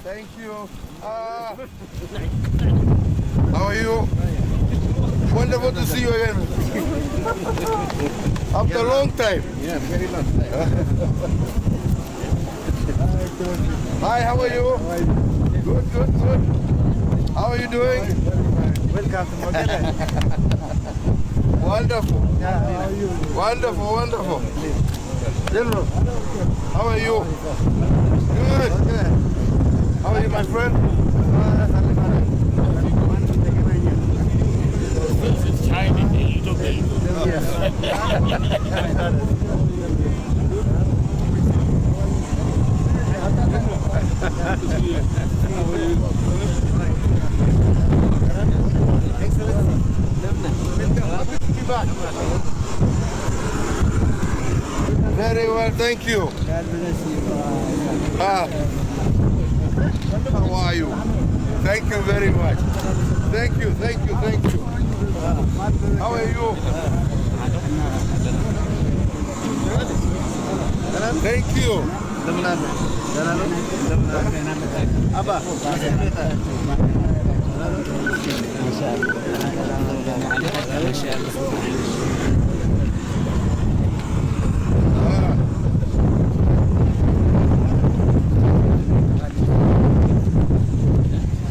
Thank you. How are you? Wonderful to see you again. After a long time. Yeah, very long time. Hi, how are you? Good, good, good. How are you doing? Welcome to Mogala. Wonderful. How are you? Wonderful, wonderful. General, how are you? Good. How are you, my friend? It's tiny, a little bit. Very well, thank you. God bless you. How are you? Thank you very much. Thank you, thank you, thank you. How are you? Thank you. Abba.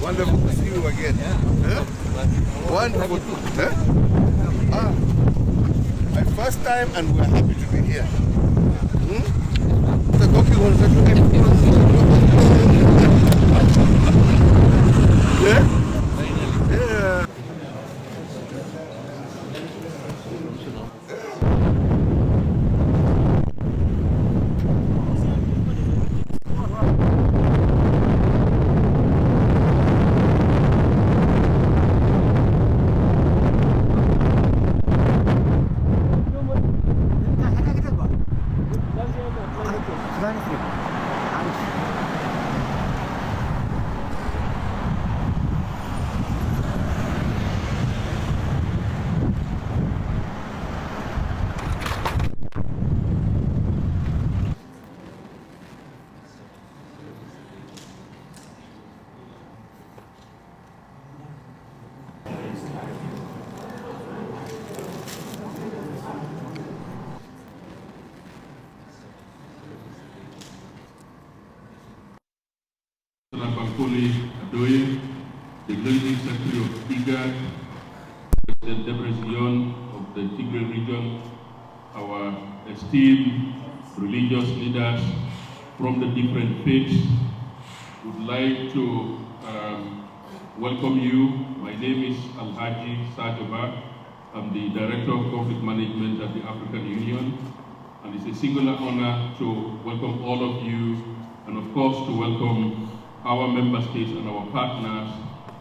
Wonderful to see you again. Huh? Wonderful. Huh? My first time, and we're happy to be here. The talking was yeah? Yeah. Adoye, the Executive Secretary of IBAN, President Debretsion of the Tigray region, our esteemed religious leaders from the different faiths, would like to welcome you. My name is Alhaji Sajaba. I'm the Director of Conflict Management at the African Union. and it's a singular honor to welcome all of you, and of course to welcome our member states and our partners,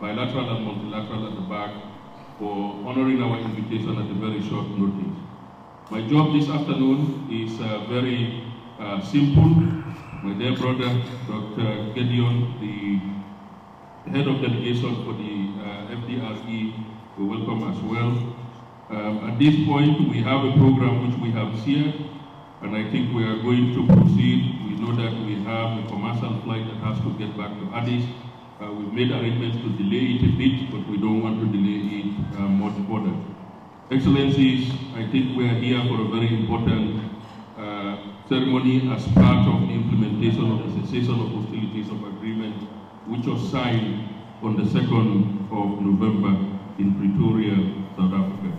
bilateral and multilateral at the back, for honoring our invitation at a very short notice. My job this afternoon is very simple. My dear brother, Dr. Gideon, the head of delegation for the FDRE, we welcome as well. At this point, we have a program which we have shared, and I think we are going to proceed. We know that we have a commercial flight that has to get back to Addis. We've made arrangements to delay it a bit, but we don't want to delay it much further. Excellencies, I think we are here for a very important ceremony as part of the implementation of the cessation of hostilities of agreement, which was signed on the 2nd of November in Pretoria, South Africa.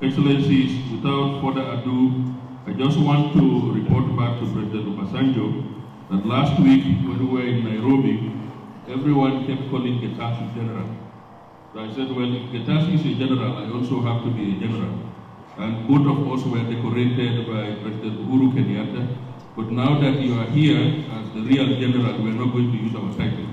Excellencies, without further ado, I just want to report back to President Obasanjo that last week when we were in Nairobi, everyone kept calling Getachew general. So I said, well, if Getachew is a general, I also have to be a general. And both of us were decorated by President Uhuru Kenyatta. But now that you are here as the real general, we're not going to use our titles.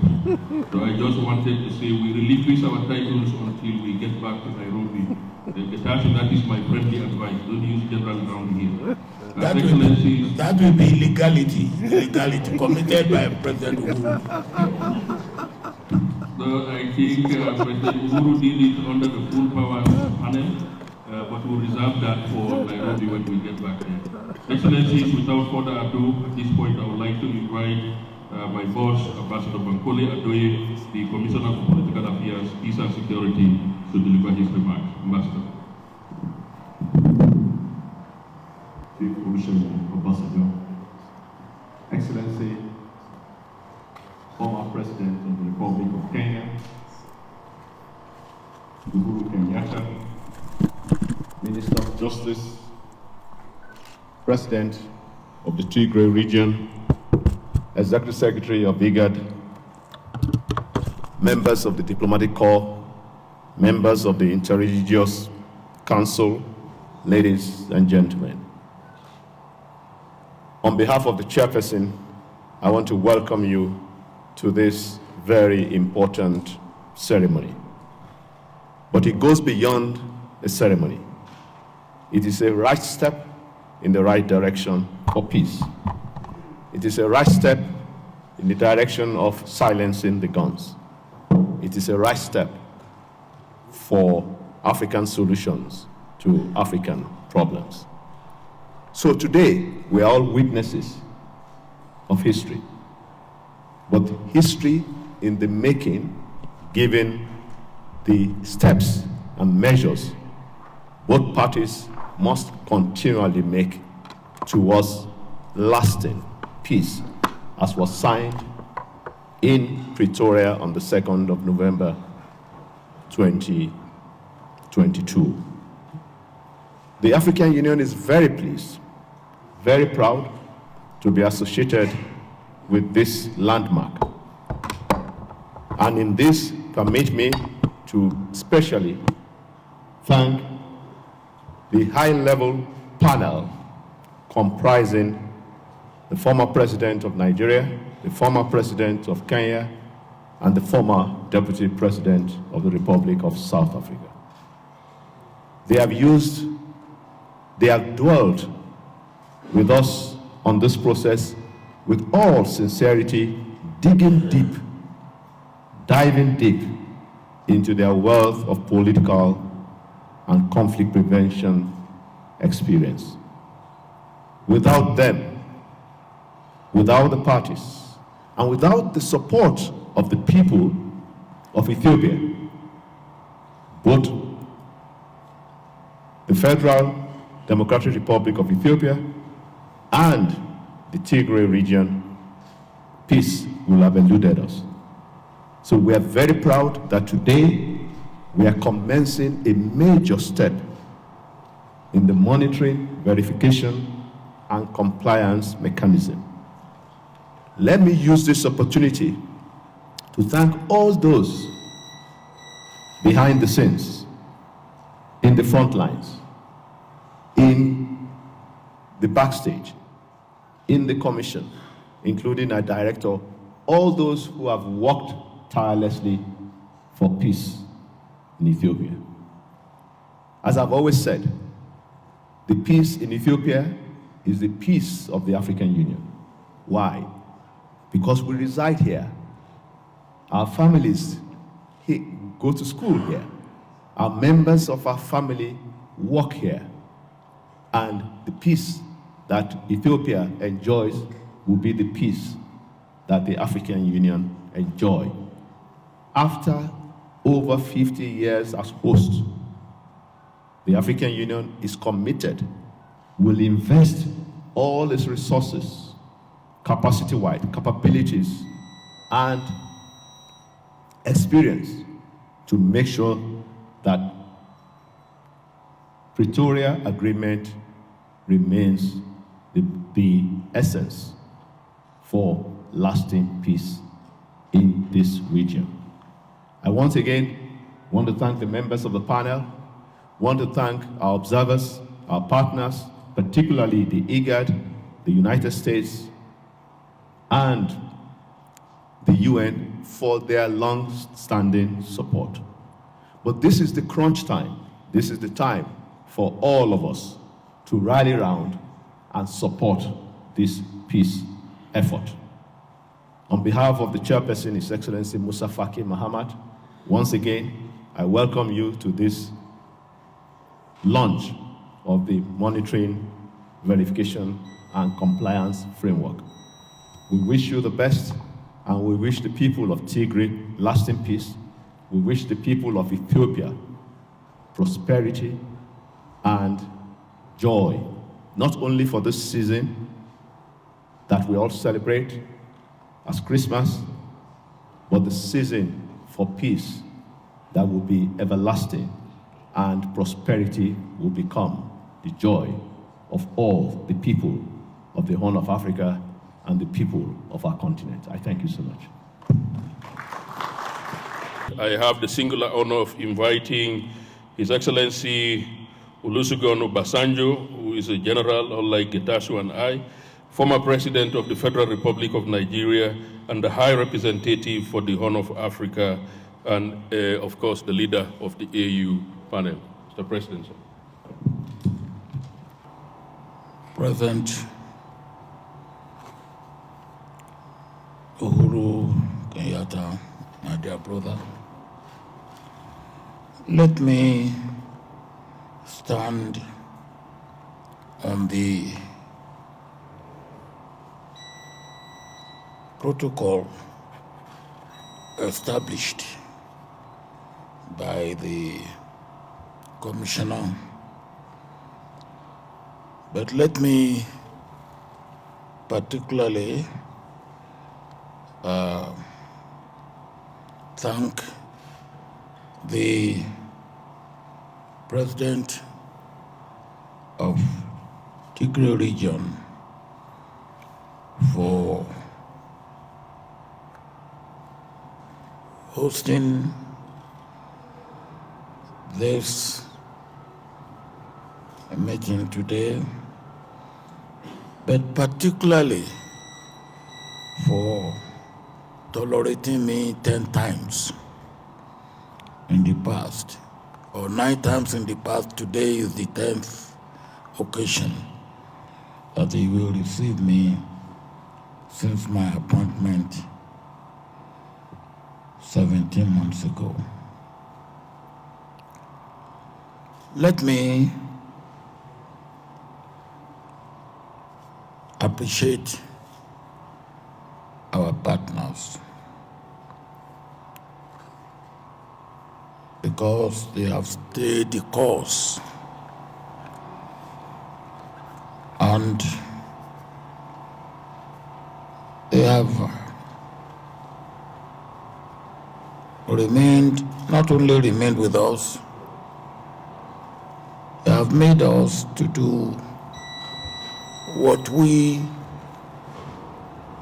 So I just wanted to say we relinquish our titles until we get back to Nairobi. Getachew, that is my friendly advice. Don't use general around here. That will be illegality committed by President Uhuru. So I think President Uhuru did it under the full powers panel, but we'll reserve that for Nairobi when we get back there. Excellencies, without further ado, at this point I would like to invite my boss, Ambassador Bankole Adoye, the Commissioner for Political Affairs, Peace and Security, to deliver his remarks. Ambassador. Chief Commissioner, Ambassador, Excellency, former President of the Republic of Kenya, Uhuru Kenyatta, Minister of Justice, President of the Tigray region, Executive Secretary of IGAD, members of the Diplomatic Corps, members of the Interreligious Council, ladies and gentlemen. On behalf of the chairperson, I want to welcome you to this very important ceremony. But it goes beyond a ceremony. It is a right step in the right direction for peace. It is a right step in the direction of silencing the guns. It is a right step for African solutions to African problems. So today, we are all witnesses of history. But history in the making, given the steps and measures both parties must continually make towards lasting peace, as was signed in Pretoria on the 2nd of November 2022. The African Union is very pleased, very proud to be associated with this landmark. And in this, permit me to specially thank the high-level panel comprising the former president of Nigeria, the former president of Kenya, and the former deputy president of the Republic of South Africa. They have dwelled with us on this process with all sincerity, digging deep, diving deep into their wealth of political and conflict prevention experience. Without them, without the parties, and without the support of the people of Ethiopia, both the Federal Democratic Republic of Ethiopia and the Tigray region, peace will have eluded us. So we are very proud that today we are commencing a major step in the monitoring, verification, and compliance mechanism. Let me use this opportunity to thank all those behind the scenes, in the front lines, in the backstage, in the commission, including our director, all those who have worked tirelessly for peace in Ethiopia. As I've always said, the peace in Ethiopia is the peace of the African Union. Why? Because we reside here. Our families go to school here. Our members of our family work here. And the peace that Ethiopia enjoys will be the peace that the African Union enjoy. After over 50 years as host, the African Union is committed, will invest all its resources, capacity-wide, capabilities, and experience to make sure that Pretoria Agreement remains the essence for lasting peace in this region. I once again want to thank the members of the panel, want to thank our observers, our partners, particularly the IGAD, the United States, and the UN for their long-standing support. But this is the crunch time. This is the time for all of us to rally around and support this peace effort. On behalf of the chairperson, His Excellency Musa Faki Mahamat, once again, I welcome you to this launch of the Monitoring, Verification, and Compliance Framework. We wish you the best, and we wish the people of Tigray lasting peace. We wish the people of Ethiopia prosperity and joy, not only for this season that we all celebrate as Christmas, but the season for peace that will be everlasting, and prosperity will become the joy of all the people of the Horn of Africa and the people of our continent. I thank you so much. I have the singular honor of inviting His Excellency Olusegun Obasanjo, who is a general, unlike Getachew and I, former President of the Federal Republic of Nigeria, and the High Representative for the Horn of Africa, and of course, the leader of the AU panel. Mr. President, sir. President Uhuru Kenyatta, my dear brother, let me stand on the protocol established by the Commissioner, but let me particularly thank the President of Tigray region for hosting this meeting today, but particularly for tolerating me 10 times in the past, or 9 times in the past. Today is the 10th occasion that he will receive me since my appointment 17 months ago. Let me appreciate our partners because they have stayed the course and they have not only remained with us, they have made us to do what we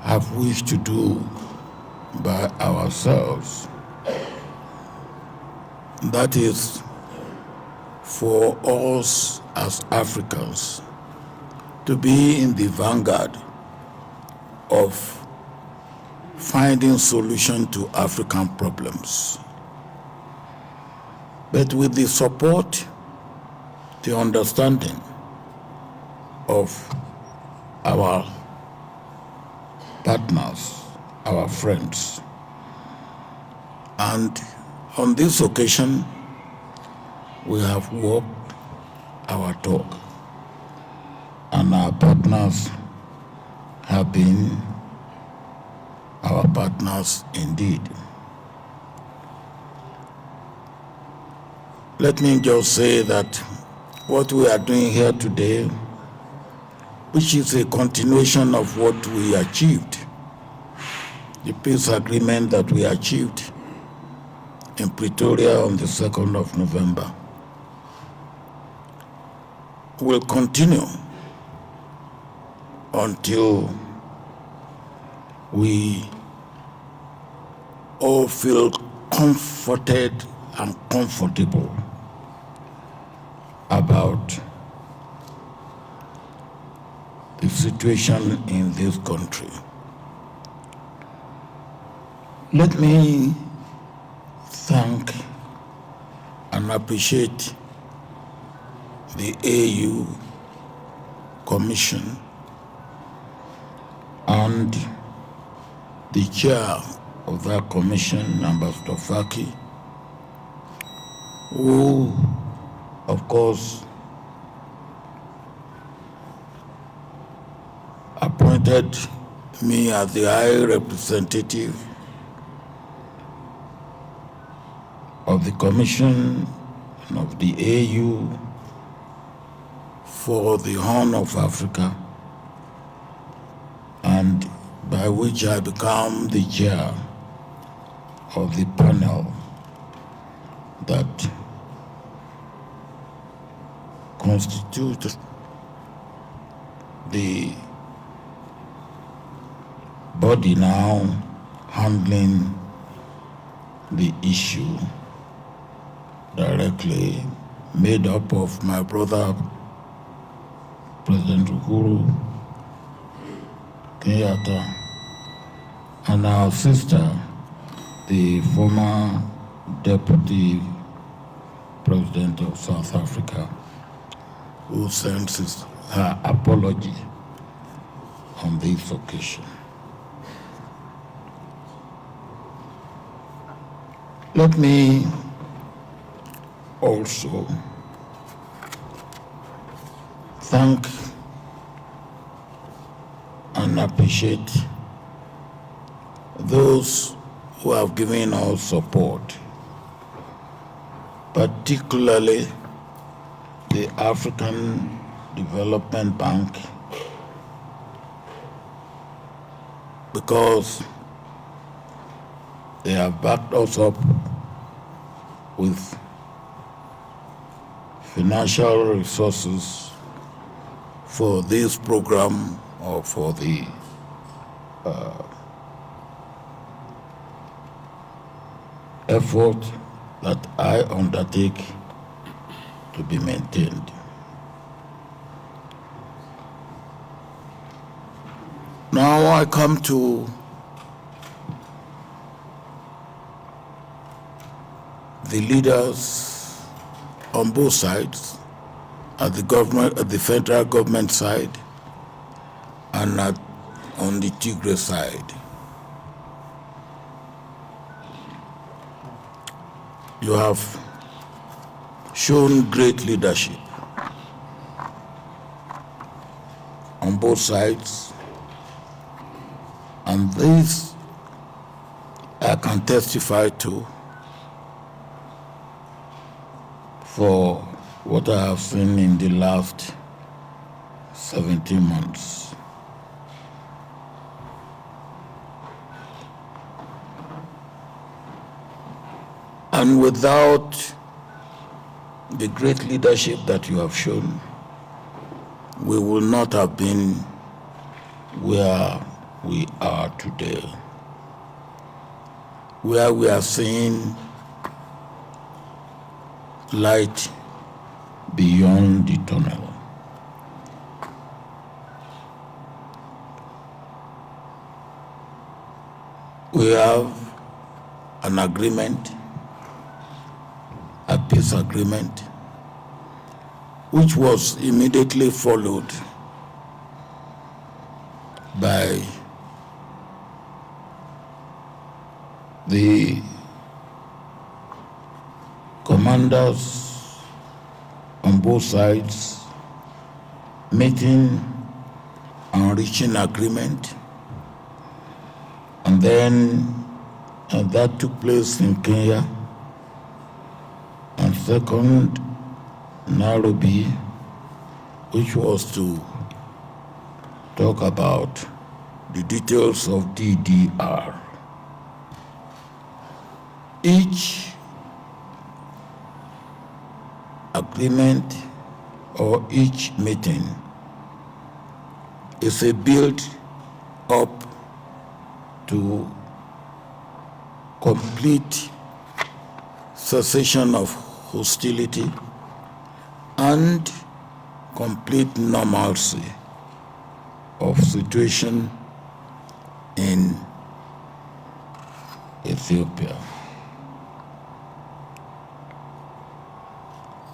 have wished to do by ourselves. That is, for us as Africans to be in the vanguard of finding solution to African problems. But with the support, the understanding of our partners, our friends. And on this occasion, we have walked our talk, and our partners have been our partners indeed. Let me just say that what we are doing here today, which is a continuation of what we achieved, the peace agreement that we achieved in Pretoria on the 2nd of November, will continue until we all feel comforted and comfortable about the situation in this country. Let me thank and appreciate the AU Commission and the chair of that commission, Ambassador Faki, who, of course, appointed me as the High Representative of the Commission and of the AU for the Horn of Africa, and by which I become the chair of the panel that constitutes the body now handling the issue directly, made up of my brother, President Uhuru Kenyatta, and our sister, the former Deputy President of South Africa, who sends her apology on this occasion. Let me also thank and appreciate those who have given us support, particularly the African Development Bank, because they have backed us up with financial resources for this program or for the effort that I undertake to be maintained. Now I come to the leaders on both sides, at the government, at the federal government side, and on the Tigray side. You have shown great leadership on both sides, and this I can testify to for what I have seen in the last 17 months. And without the great leadership that you have shown, we will not have been where we are today, where we are seeing light beyond the tunnel. we have an agreement, a peace agreement, which was immediately followed by the commanders on both sides meeting and reaching agreement, and then that took place in Kenya, and second, Nairobi, which was to talk about the details of DDR. Each agreement or each meeting is a build up to complete cessation of hostility and complete normalcy of situation in Ethiopia.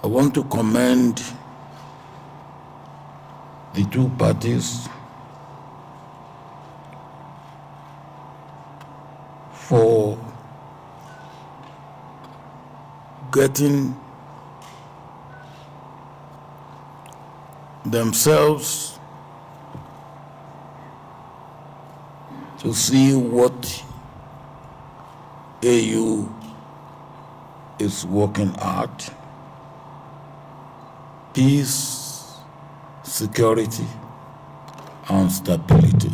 I want to commend the two parties for getting themselves to see what AU is working at: peace, security, and stability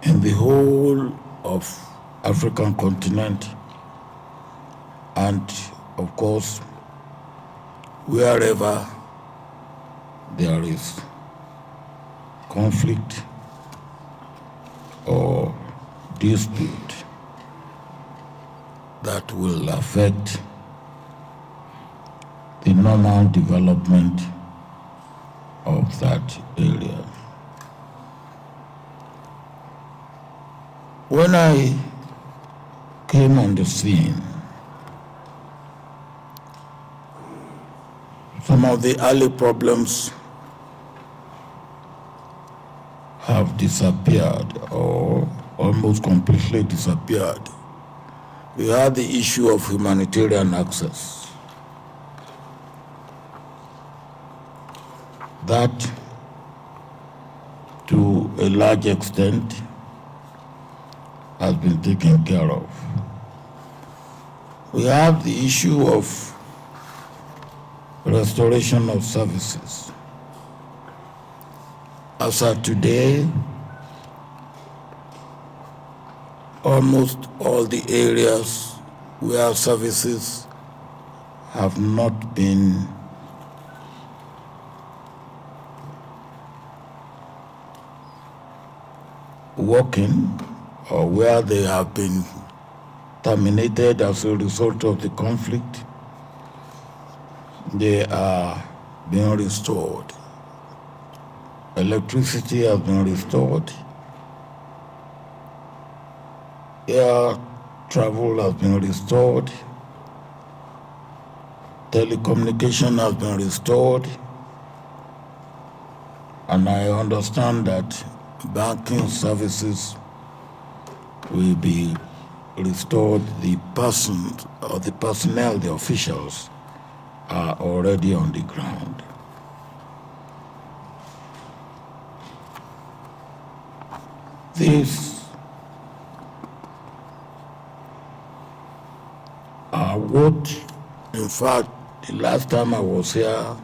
in the whole of African continent, and of course wherever there is conflict or dispute that will affect the normal development of that area. When I came on the scene, some of the early problems have disappeared or almost completely disappeared. We had the issue of humanitarian access. That, to a large extent, has been taken care of. We have the issue of restoration of services. As of today, almost all the areas where services have not been working, or where they have been terminated as a result of the conflict, they are being restored. Electricity has been restored. Air travel has been restored. Telecommunication has been restored. And I understand that banking services will be restored. The persons or the personnel, the officials, are already on the ground. These are what, in fact, the last time I was here,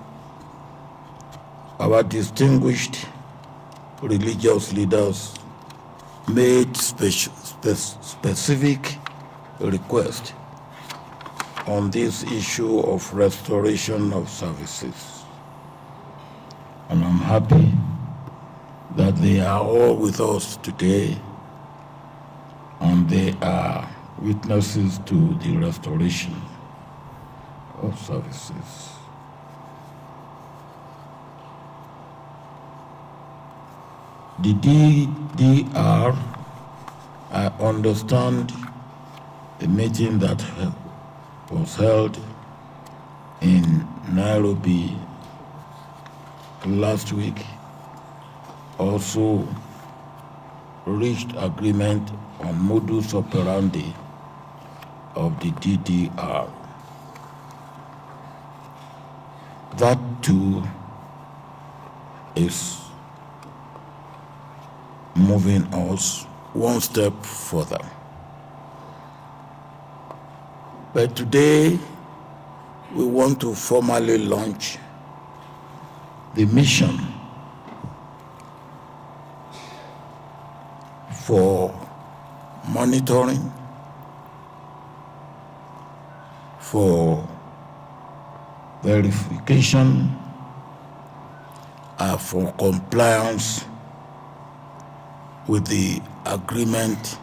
our distinguished religious leaders made specific request on this issue of restoration of services. And I'm happy that they are all with us today, and they are witnesses to the restoration of services. The DDR, I understand the meeting that was held in Nairobi last week also reached agreement on modus operandi of the DDR. That too is moving us one step further. But today, we want to formally launch the mission for monitoring, for verification, for compliance with the agreement,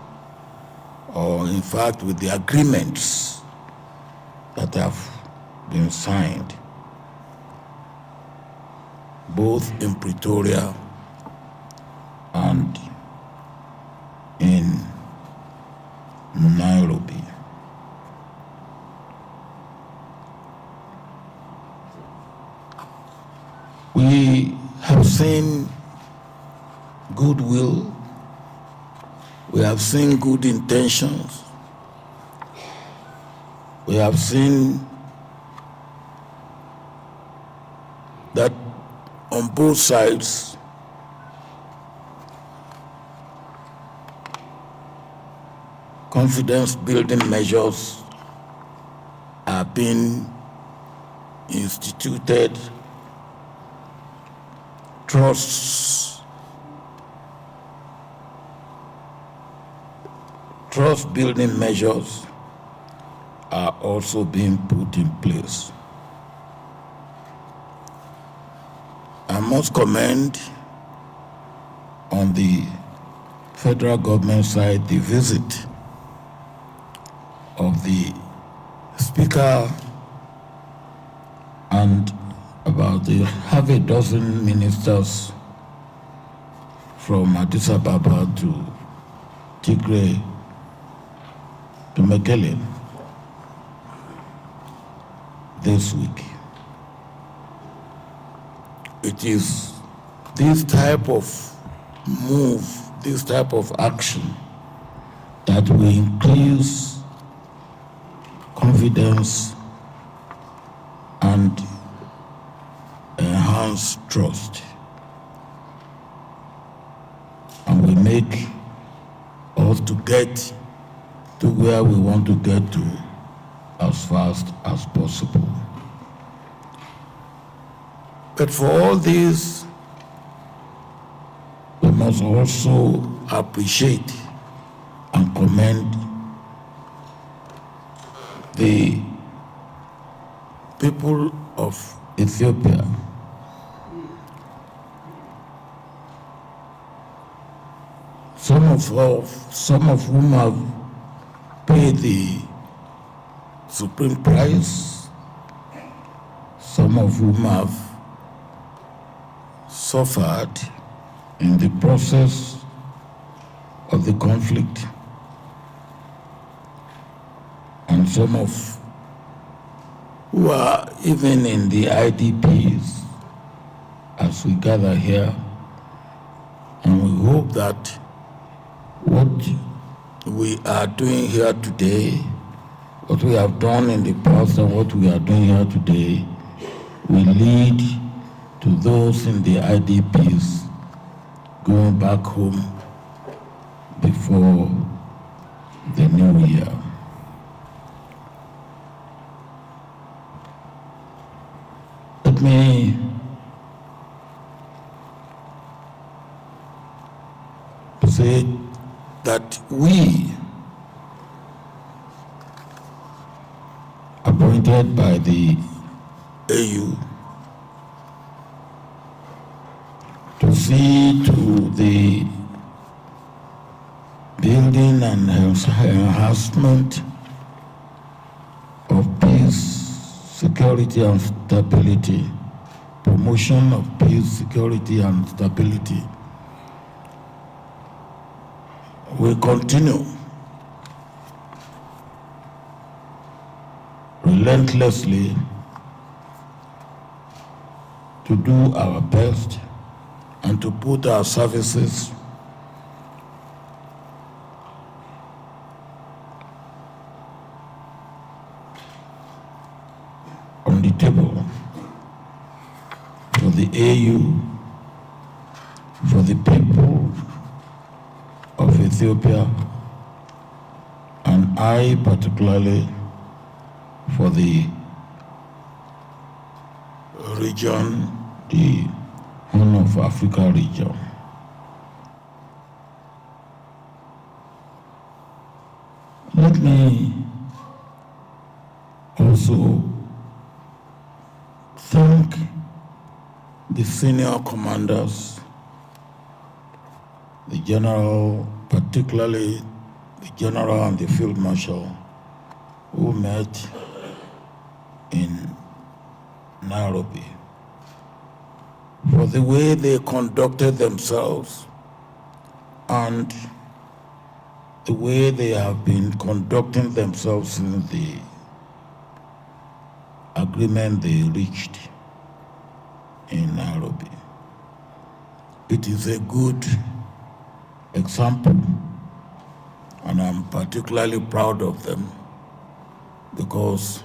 or in fact with the agreements that have been signed, both in Pretoria and in Nairobi. We have seen goodwill, we have seen good intentions, we have seen that on both sides confidence building measures are being instituted, trust building measures are also being put in place. I must commend on the federal government side the visit of the Speaker and about half a dozen ministers from Addis Ababa to Tigray to Mekelle this week. It is this type of move, this type of action that will increase confidence and enhance trust, and will make us to get to where we want to get to as fast as possible. But for all this, we must also appreciate and commend the people of Ethiopia. Some of whom have paid the supreme price, some of whom have suffered in the process of the conflict, and some of who are even in the IDPs as we gather here. And we hope that what we are doing here today, what we have done in the past and what we are doing here today, will lead to those in the IDPs going back home before the new year. Let me say that we, appointed by the AU to see to the building and enhancement of peace, security and stability, promotion of peace, security and stability we continue relentlessly to do our best and to put our services on the table for the AU, for the people of Ethiopia, and I particularly for the region, the Horn of Africa region. Let me also thank the senior commanders, the general, particularly the general and the field marshal, who met in Nairobi, for the way they conducted themselves and the way they have been conducting themselves since the agreement they reached in Nairobi. It is a good example, and I'm particularly proud of them because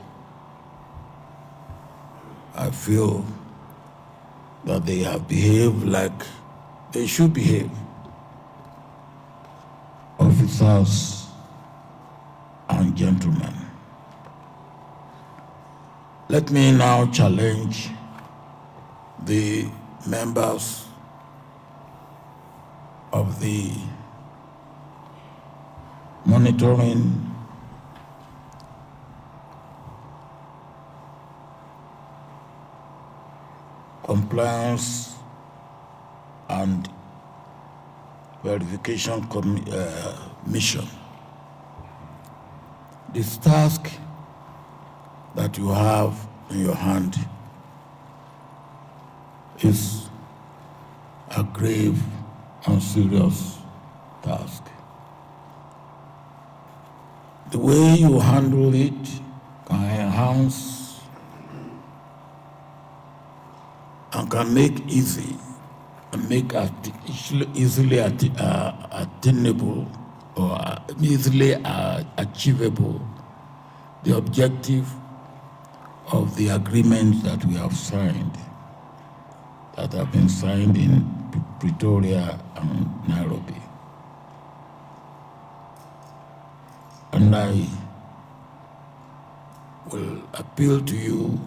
I feel that they have behaved like they should behave. Officers and gentlemen. Let me now challenge the members of the monitoring compliance and verification mission. This task that you have in your hand is a grave and serious task. The way you handle it can enhance and can make easy and make easily attainable or easily achievable the objective of the agreements that we have signed, that have been signed in Pretoria and Nairobi. And I will appeal to you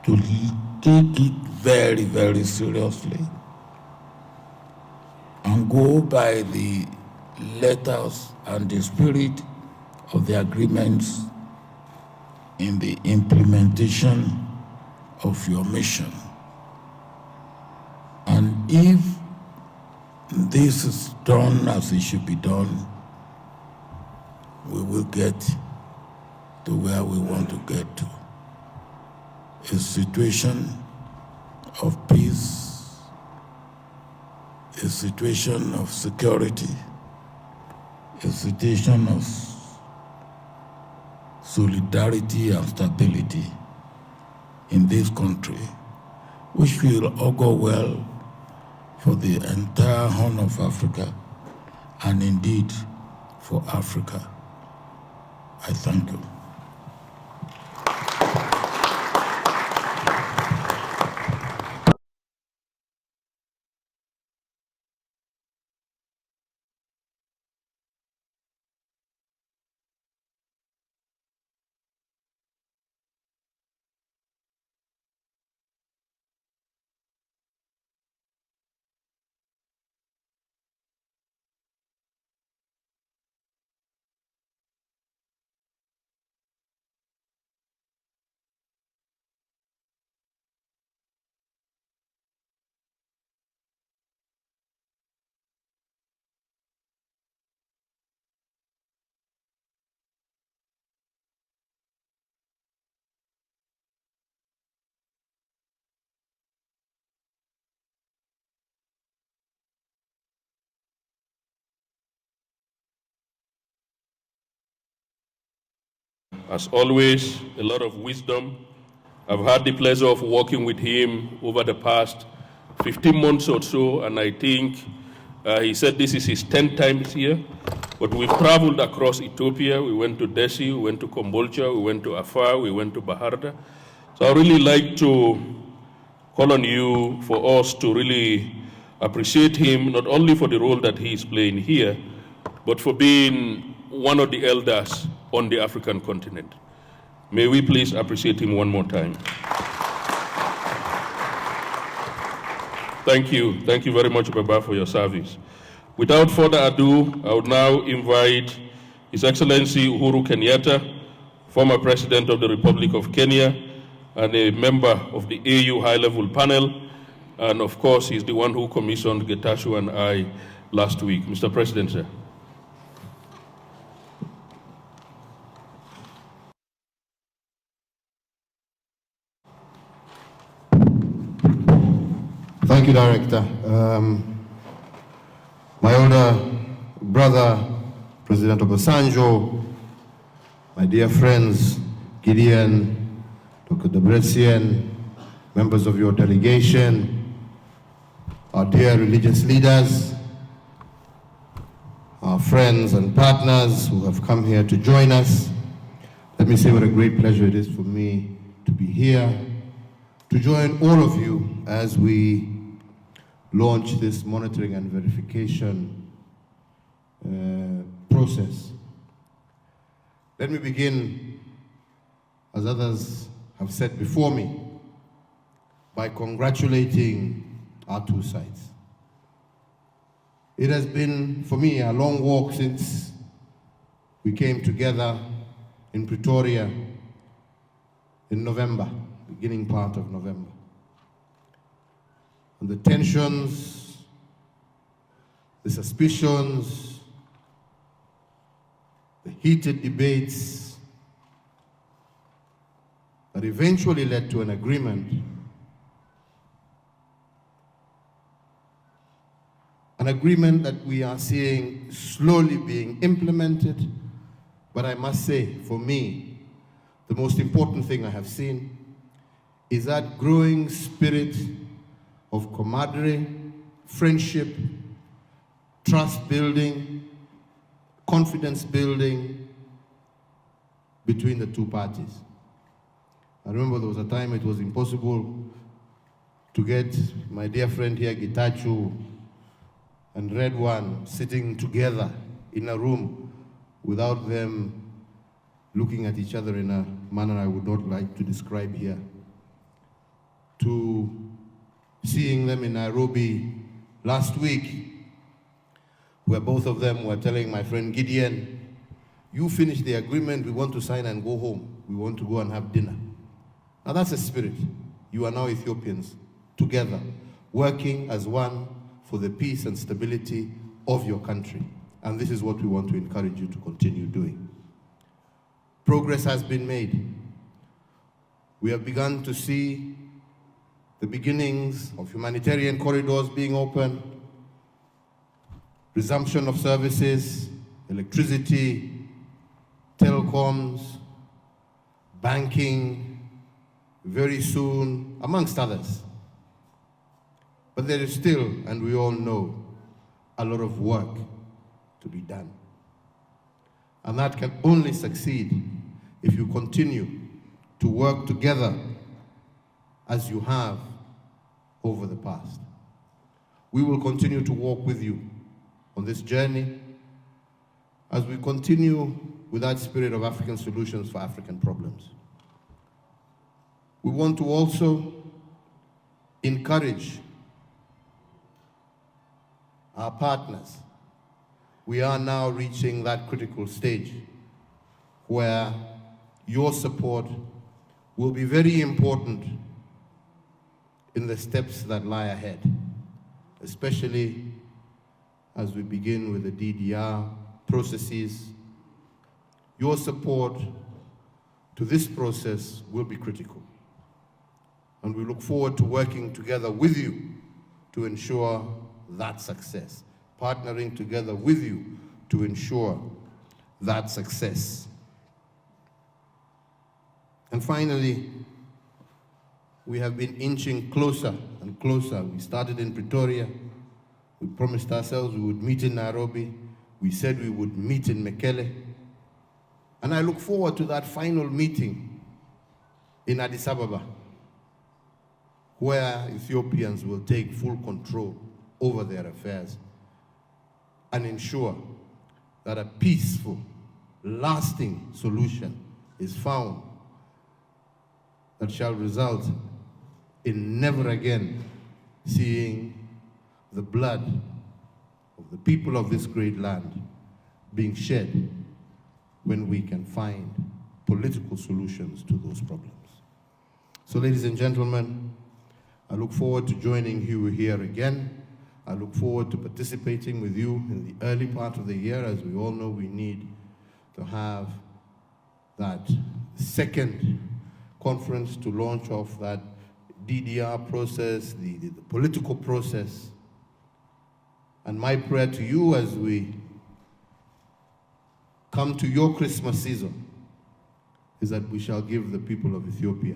to take it very, very seriously and go by the letters and the spirit of the agreements in the implementation of your mission. And if this is done as it should be done, we will get to where we want to get to. A situation of peace, a situation of security, a situation of solidarity and stability in this country, which will augur well for the entire Horn of Africa and indeed for Africa. I thank you. as always, a lot of wisdom. I've had the pleasure of working with him over the past 15 months or so, and I think he said this is his 10th time here, but we've traveled across Ethiopia. We went to Desi, we went to Kombolcha, we went to Afar, we went to Baharda. So I really like to call on you for us to really appreciate him, not only for the role that he is playing here, but for being one of the elders on the African continent. May we please appreciate him one more time. Thank you. Thank you very much, Baba, for your service. Without further ado, I would now invite His Excellency Uhuru Kenyatta, former President of the Republic of Kenya, and a member of the AU High-Level Panel, and of course, he's the one who commissioned Getachew and I last week. Mr. President, sir. Thank you, Director. My older brother, President Obasanjo, my dear friends, Gideon, Dr. Debretsion, members of your delegation, our dear religious leaders, our friends and partners who have come here to join us. Let me say what a great pleasure it is for me to be here, to join all of you as we launch this monitoring and verification process. Let me begin, as others have said before me, by congratulating our two sides. It has been, for me, a long walk since we came together in Pretoria in November, beginning part of November. And the tensions, the suspicions, the heated debates that eventually led to an agreement. An agreement that we are seeing slowly being implemented. But I must say, for me, the most important thing I have seen is that growing spirit of camaraderie, friendship, trust building, confidence building between the two parties. I remember there was a time it was impossible to get my dear friend here, Getachew, and Red One sitting together in a room without them looking at each other in a manner I would not like to describe here. To seeing them in Nairobi last week, where both of them were telling my friend Gideon, you finish the agreement, we want to sign and go home. We want to go and have dinner. Now that's a spirit. You are now Ethiopians together, working as one for the peace and stability of your country. And this is what we want to encourage you to continue doing. Progress has been made. We have begun to see the beginnings of humanitarian corridors being opened, resumption of services, electricity, telecoms, banking, very soon, amongst others. But there is still, and we all know, a lot of work to be done. And that can only succeed if you continue to work together as you have over the past. We will continue to walk with you on this journey as we continue with that spirit of African solutions for African problems. We want to also encourage our partners. We are now reaching that critical stage where your support will be very important in the steps that lie ahead, especially as we begin with the DDR processes. Your support to this process will be critical. And we look forward to working together with you to ensure that success, partnering together with you to ensure that success. And finally, we have been inching closer and closer. We started in Pretoria. We promised ourselves we would meet in Nairobi. We said we would meet in Mekelle. And I look forward to that final meeting in Addis Ababa, where Ethiopians will take full control over their affairs and ensure that a peaceful, lasting solution is found that shall result in never again seeing the blood of the people of this great land being shed when we can find political solutions to those problems. So, ladies and gentlemen, I look forward to joining you here again. I look forward to participating with you in the early part of the year. As we all know, we need to have that second conference to launch off that DDR process, the political process. And my prayer to you as we come to your Christmas season is that we shall give the people of Ethiopia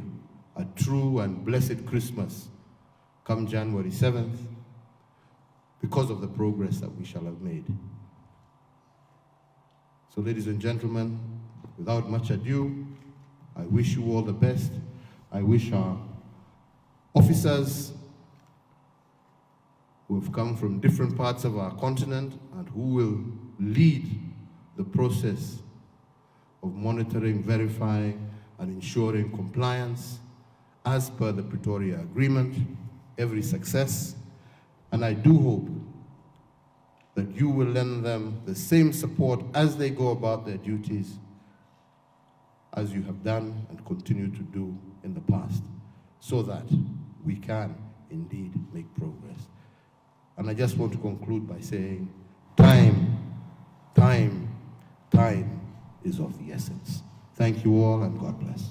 a true and blessed Christmas come January 7th because of the progress that we shall have made. So, ladies and gentlemen, without much ado, I wish you all the best. I wish our officers who have come from different parts of our continent and who will lead the process of monitoring, verifying, and ensuring compliance as per the Pretoria Agreement, every success. And I do hope that you will lend them the same support as they go about their duties as you have done and continue to do in the past, so that we can indeed make progress. And I just want to conclude by saying, time is of the essence. Thank you all, and God bless.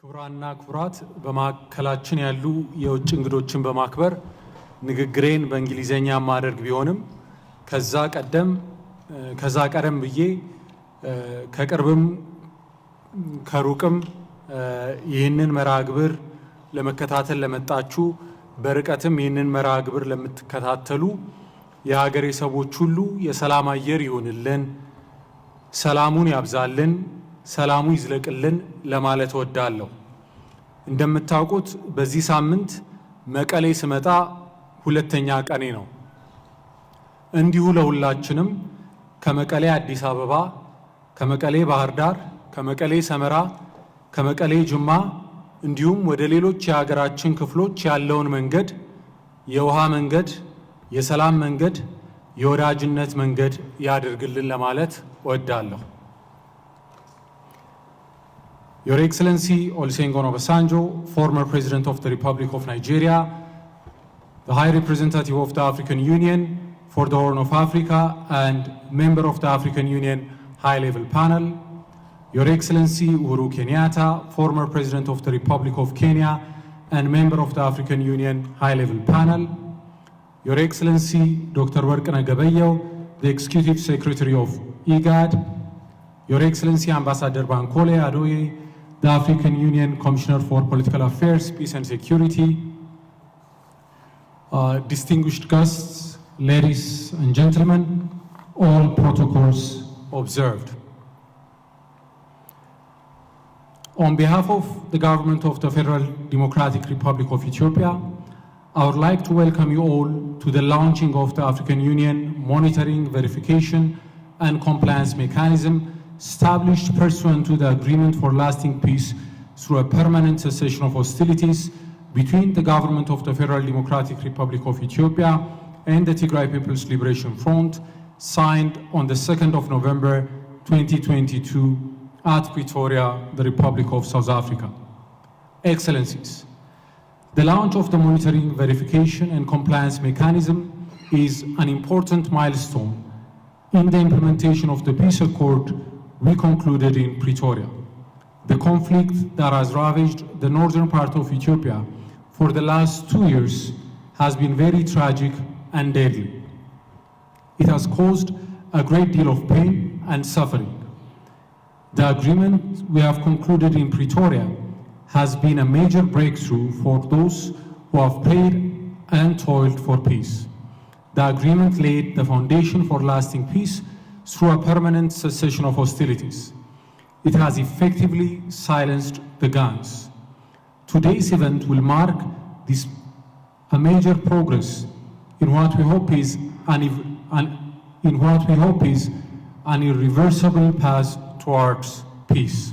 ክቡራንና ክቡራት በማዕከላችን ያሉ የውጭ እንግዶችን በማክበር ንግግሬን በእንግሊዘኛ ማድረግ ቢሆንም ከዛ ቀደም ብዬ ከቅርብም ከሩቅም ይህንን መርሃ ግብር ለመከታተል ለመጣችሁ በርቀትም ይህንን መርሃ ግብር ለምትከታተሉ የሀገሬ ሰዎች ሁሉ የሰላም አየር ይሁንልን፣ ሰላሙን ያብዛልን፣ ሰላሙ ይዝለቅልን ለማለት ወዳለሁ። እንደምታውቁት በዚህ ሳምንት መቀሌ ስመጣ ሁለተኛ ቀኔ ነው። እንዲሁ ለሁላችንም ከመቀሌ አዲስ አበባ፣ ከመቀሌ ባህር ዳር፣ ከመቀሌ ሰመራ፣ ከመቀሌ ጅማ እንዲሁም ወደ ሌሎች የሀገራችን ክፍሎች ያለውን መንገድ የውሃ መንገድ፣ የሰላም መንገድ፣ የወዳጅነት መንገድ ያድርግልን ለማለት ወዳለሁ። Your Excellency Olusegun Obasanjo, former President of the Republic of Nigeria, the High Representative of the African Union for the Horn of Africa and member of the African Union High-Level Panel, Your Excellency Uhuru Kenyatta, former President of the Republic of Kenya and member of the African Union High-Level Panel, Your Excellency Dr. Werkene Gebeyehu, the Executive Secretary of IGAD, Your Excellency Ambassador Bankole Adoye, the African Union Commissioner for Political Affairs, Peace and Security, distinguished guests, ladies and gentlemen, all protocols observed. On behalf of the government of the Federal Democratic Republic of Ethiopia, I would like to welcome you all to the launching of the African Union Monitoring, Verification and Compliance Mechanism established pursuant to the Agreement for Lasting Peace through a permanent cessation of hostilities between the government of the Federal Democratic Republic of Ethiopia and the Tigray People's Liberation Front, signed on the 2nd of November 2022 at Pretoria, the Republic of South Africa. Excellencies, the launch of the Monitoring, Verification and Compliance Mechanism is an important milestone in the implementation of the peace accord we concluded in Pretoria. The conflict that has ravaged the northern part of Ethiopia for the last 2 years has been very tragic and deadly. It has caused a great deal of pain and suffering. The agreement we have concluded in Pretoria has been a major breakthrough for those who have prayed and toiled for peace. The agreement laid the foundation for lasting peace through a permanent cessation of hostilities. It has effectively silenced the guns. Today's event will mark a major progress in what we hope is an irreversible path towards peace.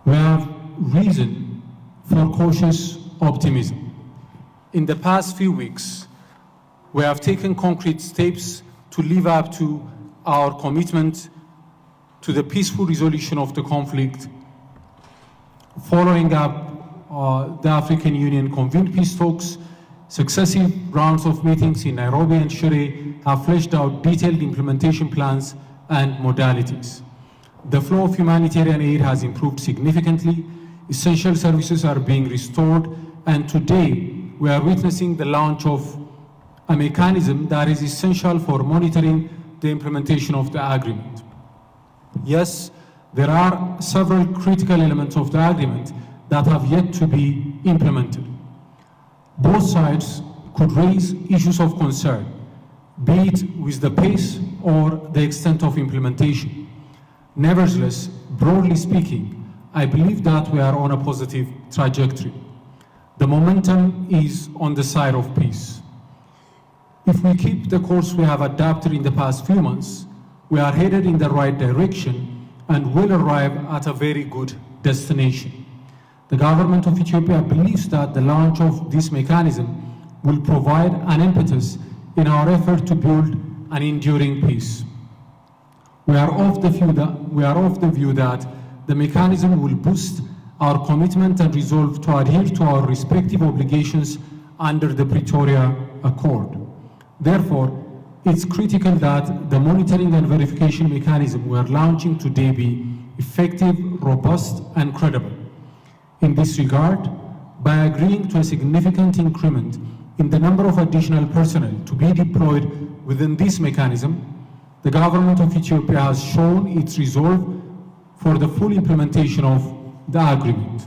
We have reason for cautious optimism. In the past few weeks, we have taken concrete steps to live up to our commitment to the peaceful resolution of the conflict. Following up the African Union convened peace talks, successive rounds of meetings in Nairobi and Shire have fleshed out detailed implementation plans and modalities. The flow of humanitarian aid has improved significantly, essential services are being restored, and today we are witnessing the launch of a mechanism that is essential for monitoring the implementation of the agreement. Yes, there are several critical elements of the agreement that have yet to be implemented. Both sides could raise issues of concern, be it with the pace or the extent of implementation. Nevertheless, broadly speaking, I believe that we are on a positive trajectory. The momentum is on the side of peace. If we keep the course we have adopted in the past few months, we are headed in the right direction and will arrive at a very good destination. The government of Ethiopia believes that the launch of this mechanism will provide an impetus in our effort to build an enduring peace. We are of the view that the mechanism will boost our commitment and resolve to adhere to our respective obligations under the Pretoria Accord. Therefore, it's critical that the monitoring and verification mechanism we are launching today be effective, robust, and credible. In this regard, by agreeing to a significant increment in the number of additional personnel to be deployed within this mechanism, the government of Ethiopia has shown its resolve for the full implementation of the agreement.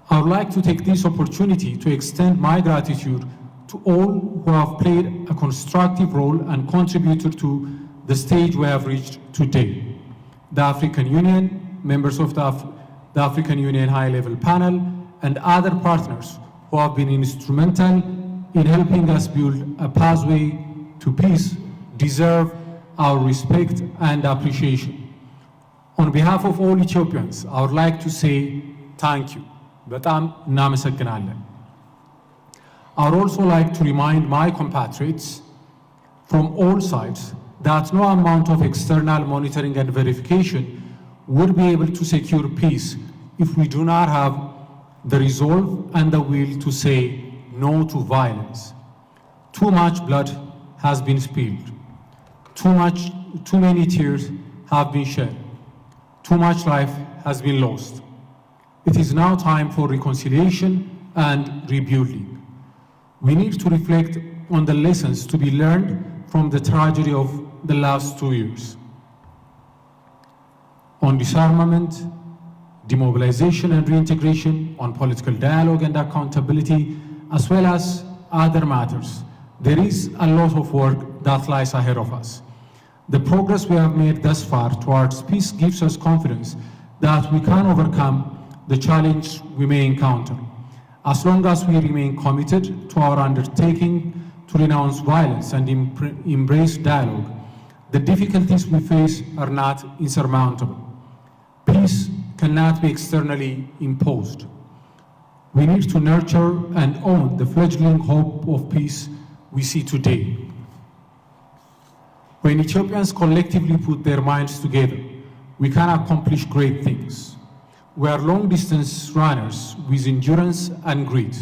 I would like to take this opportunity to extend my gratitude to all who have played a constructive role and contributed to the stage we have reached today. The African Union, members of the African Union High-Level Panel, and other partners who have been instrumental in helping us build a pathway to peace deserve our respect and appreciation. On behalf of all Ethiopians, I would like to say thank you. በጣም እናመሰግናለን። I would also like to remind my compatriots from all sides that no amount of external monitoring and verification would be able to secure peace if we do not have the resolve and the will to say no to violence. Too much blood has been spilled. Too many tears have been shed. Too much life has been lost. It is now time for reconciliation and rebuilding. We need to reflect on the lessons to be learned from the tragedy of the last 2 years. On disarmament, demobilization and reintegration, on political dialogue and accountability, as well as other matters, there is a lot of work that lies ahead of us. The progress we have made thus far towards peace gives us confidence that we can overcome the challenge we may encounter. As long as we remain committed to our undertaking to renounce violence and embrace dialogue, the difficulties we face are not insurmountable. Peace cannot be externally imposed. We need to nurture and own the fledgling hope of peace we see today. When Ethiopians collectively put their minds together, we can accomplish great things. We are long-distance runners with endurance and grit.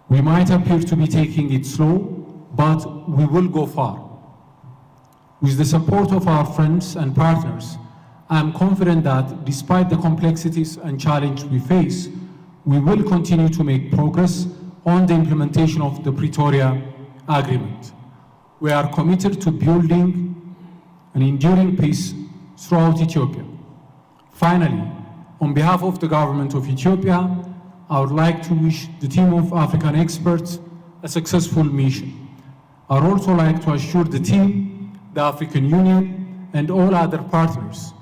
We might appear to be taking it slow, but we will go far. With the support of our friends and partners, I am confident that despite the complexities and challenges we face, we will continue to make progress on the implementation of the Pretoria Agreement. We are committed to building an enduring peace throughout Ethiopia. Finally, on behalf of the government of Ethiopia, I would like to wish the team of African experts a successful mission. I would also like to assure the team, the African Union, and all other partners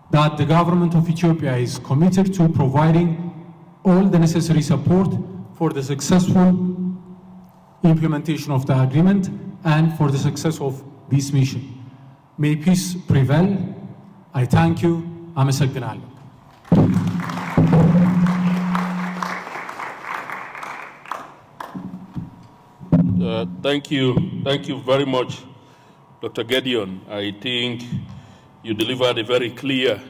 that the government of Ethiopia is committed to providing all the necessary support for the successful implementation of the agreement and for the success of this mission. May peace prevail. I thank you. አመሰግናለሁ። Thank you very much, Dr. Gideon. I think you delivered a very clear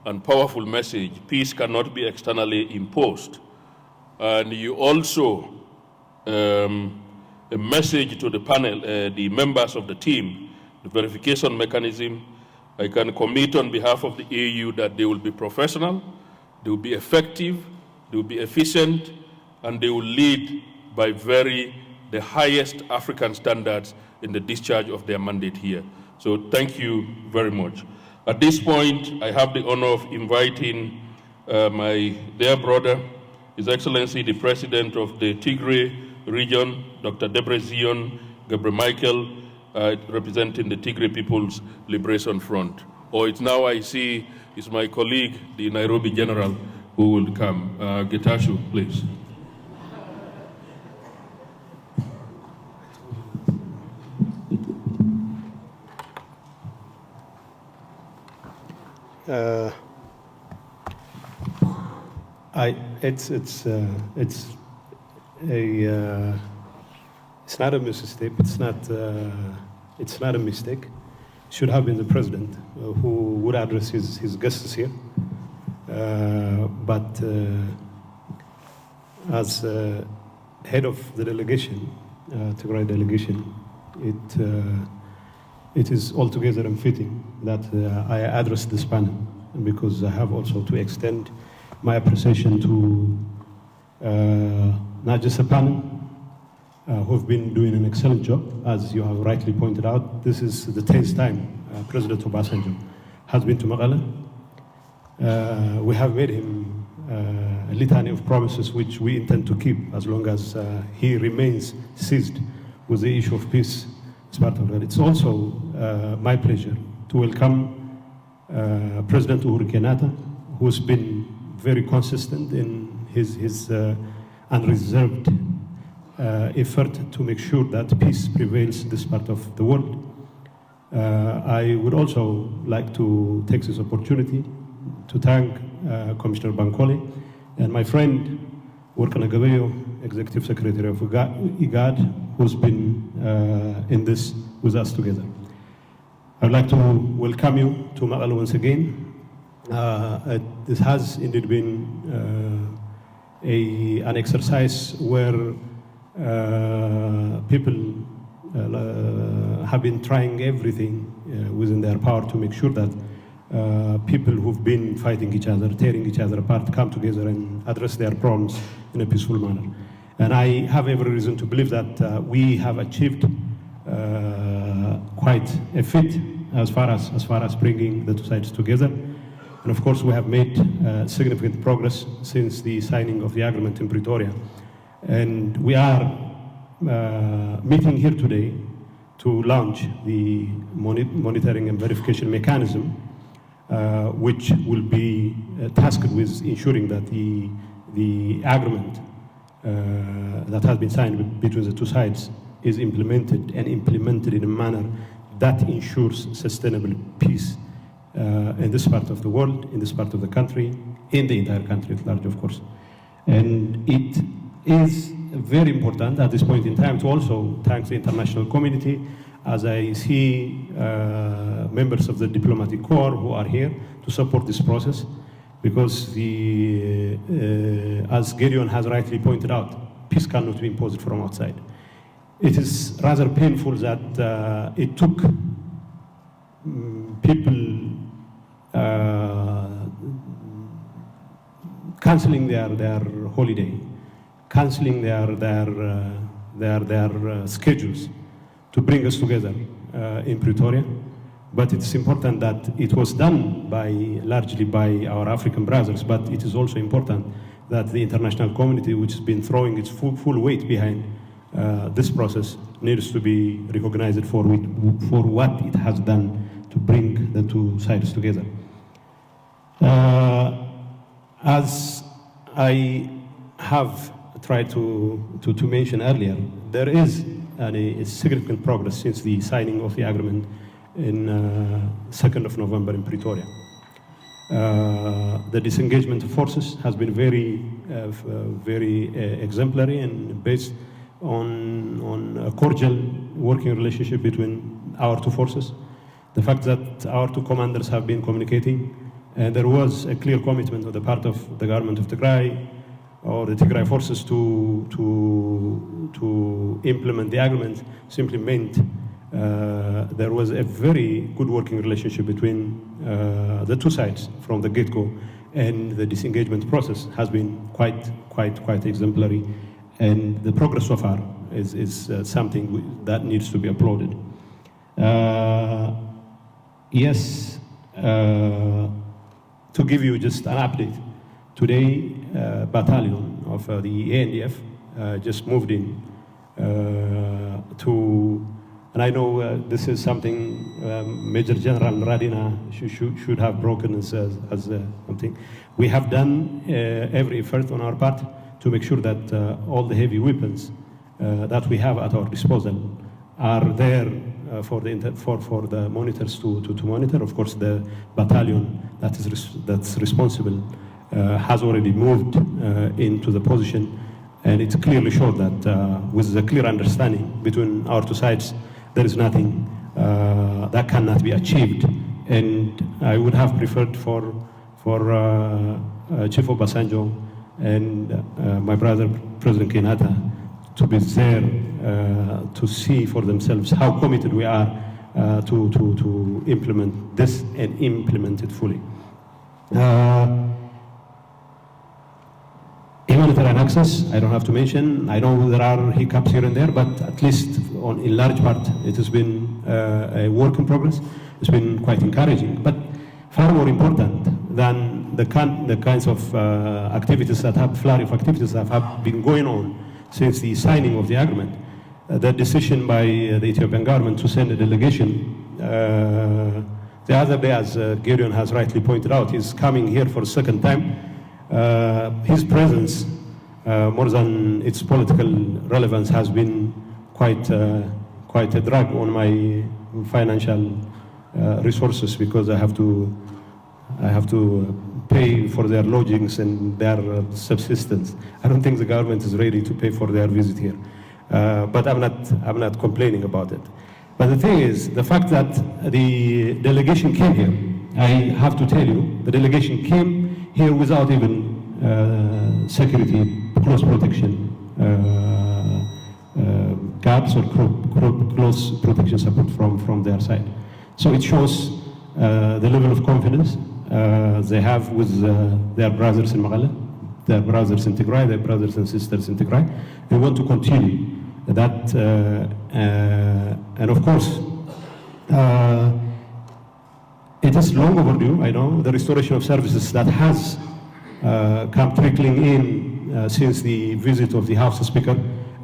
and powerful message. Peace cannot be externally imposed. And you also, a message to the panel, the members of the team, the verification mechanism. I can commit on behalf of the AU that they will be professional, they will be effective, they will be efficient, and they will lead by the highest African standards in the discharge of their mandate here. So thank you very much. At this point, I have the honor of inviting my dear brother, His Excellency the President of the Tigray region, Dr. Debrezion Gebremichael, representing the Tigray People's Liberation Front. Or it's now I see is my colleague, the Nairobi General, who will come. Getashu, please. It's not a mistake. It's not a mistake. Should have been the president who would address his guests here. But as head of the delegation, Tigray delegation, it is altogether unfitting that I address this panel, because I have also to extend my appreciation to not just a panel who have been doing an excellent job. As you have rightly pointed out, this is the 10th time President Obasanjo has been to Mekelle. We have made him a litany of promises which we intend to keep as long as he remains seized with the issue of peace as part of that. It's also my pleasure to welcome President Uhuru Kenyatta, who's been very consistent in his unreserved effort to make sure that peace prevails in this part of the world. I would also like to take this opportunity to thank Commissioner Bankole and my friend Workana Gabeyo, Executive Secretary of IGAD, who's been in this with us together. I'd like to welcome you to Mekelle once again. This has indeed been an exercise where people have been trying everything within their power to make sure that people who've been fighting each other, tearing each other apart, come together and address their problems in a peaceful manner. And I have every reason to believe that we have achieved quite a feat as far as bringing the two sides together. And of course, we have made significant progress since the signing of the agreement in Pretoria. And we are meeting here today to launch the monitoring and verification mechanism, which will be tasked with ensuring that the agreement that has been signed between the two sides is implemented in a manner that ensures sustainable peace in this part of the world, in this part of the country, in the entire country at large, of course. And it is very important at this point in time to also thank the international community, as I see members of the diplomatic corps who are here to support this process, because as Gideon has rightly pointed out, peace cannot be imposed from outside. It is rather painful that it took people cancelling their holiday, cancelling their schedules to bring us together in Pretoria. But it's important that it was done largely by our African brothers, but it is also important that the international community, which has been throwing its full weight behind this process, needs to be recognized for what it has done to bring the two sides together. As I have tried to mention earlier, there is a significant progress since the signing of the agreement in 2nd of November in Pretoria. The disengagement of forces has been very exemplary and based on a cordial working relationship between our two forces. The fact that our two commanders have been communicating, and there was a clear commitment on the part of the government of Tigray or the Tigray forces to implement the agreement, simply meant there was a very good working relationship between the two sides from the get-go, and the disengagement process has been quite exemplary, and the progress so far is something that needs to be applauded. Yes, to give you just an update, today battalion of the ANDF just moved in to. And I know this is something Major General Radina should have broken as something. We have done every effort on our part to make sure that all the heavy weapons that we have at our disposal are there for the monitors to monitor. Of course, the battalion that's responsible has already moved into the position, and it's clearly showed that with a clear understanding between our two sides, there is nothing that cannot be achieved. And I would have preferred for Chief Obasanjo and my brother, President Kenyatta, to be there to see for themselves how committed we are to implement this and implement it fully. Humanitarian access, I don't have to mention. I know there are hiccups here and there, but at least in large part, it has been a work in progress. It's been quite encouraging. But far more important than the kinds of activities that have, flurry of activities that have been going on since the signing of the agreement, the decision by the Ethiopian government to send a delegation. The other day, as Gideon has rightly pointed out, he's coming here for a second time. His presence, more than its political relevance, has been quite a drag on my financial resources, because I have to pay for their lodgings and their subsistence. I don't think the government is ready to pay for their visit here, but I'm not complaining about it. But the thing is, the fact that the delegation came here, I have to tell you, the delegation came here without even security, close protection guards or close protection support from their side. So it shows the level of confidence they have with their brothers in Magala, their brothers in Tigray, their brothers and sisters in Tigray. They want to continue that, and of course, it is long overdue, I know, the restoration of services that has come trickling in since the visit of the House Speaker,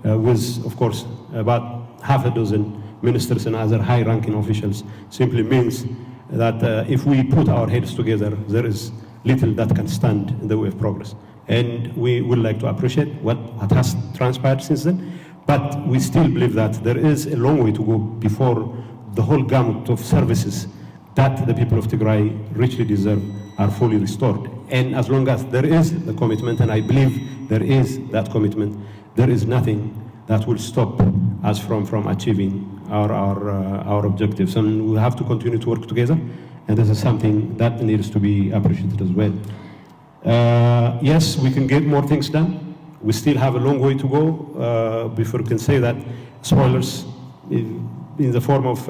with, of course, about half a dozen ministers and other high-ranking officials, simply means that if we put our heads together, there is little that can stand in the way of progress. And we would like to appreciate what has transpired since then, but we still believe that there is a long way to go before the whole gamut of services that the people of Tigray richly deserve are fully restored. And as long as there is the commitment, and I believe there is that commitment, there is nothing that will stop us from achieving our objectives. And we have to continue to work together, and this is something that needs to be appreciated as well. Yes, we can get more things done. We still have a long way to go before we can say that spoilers in the form of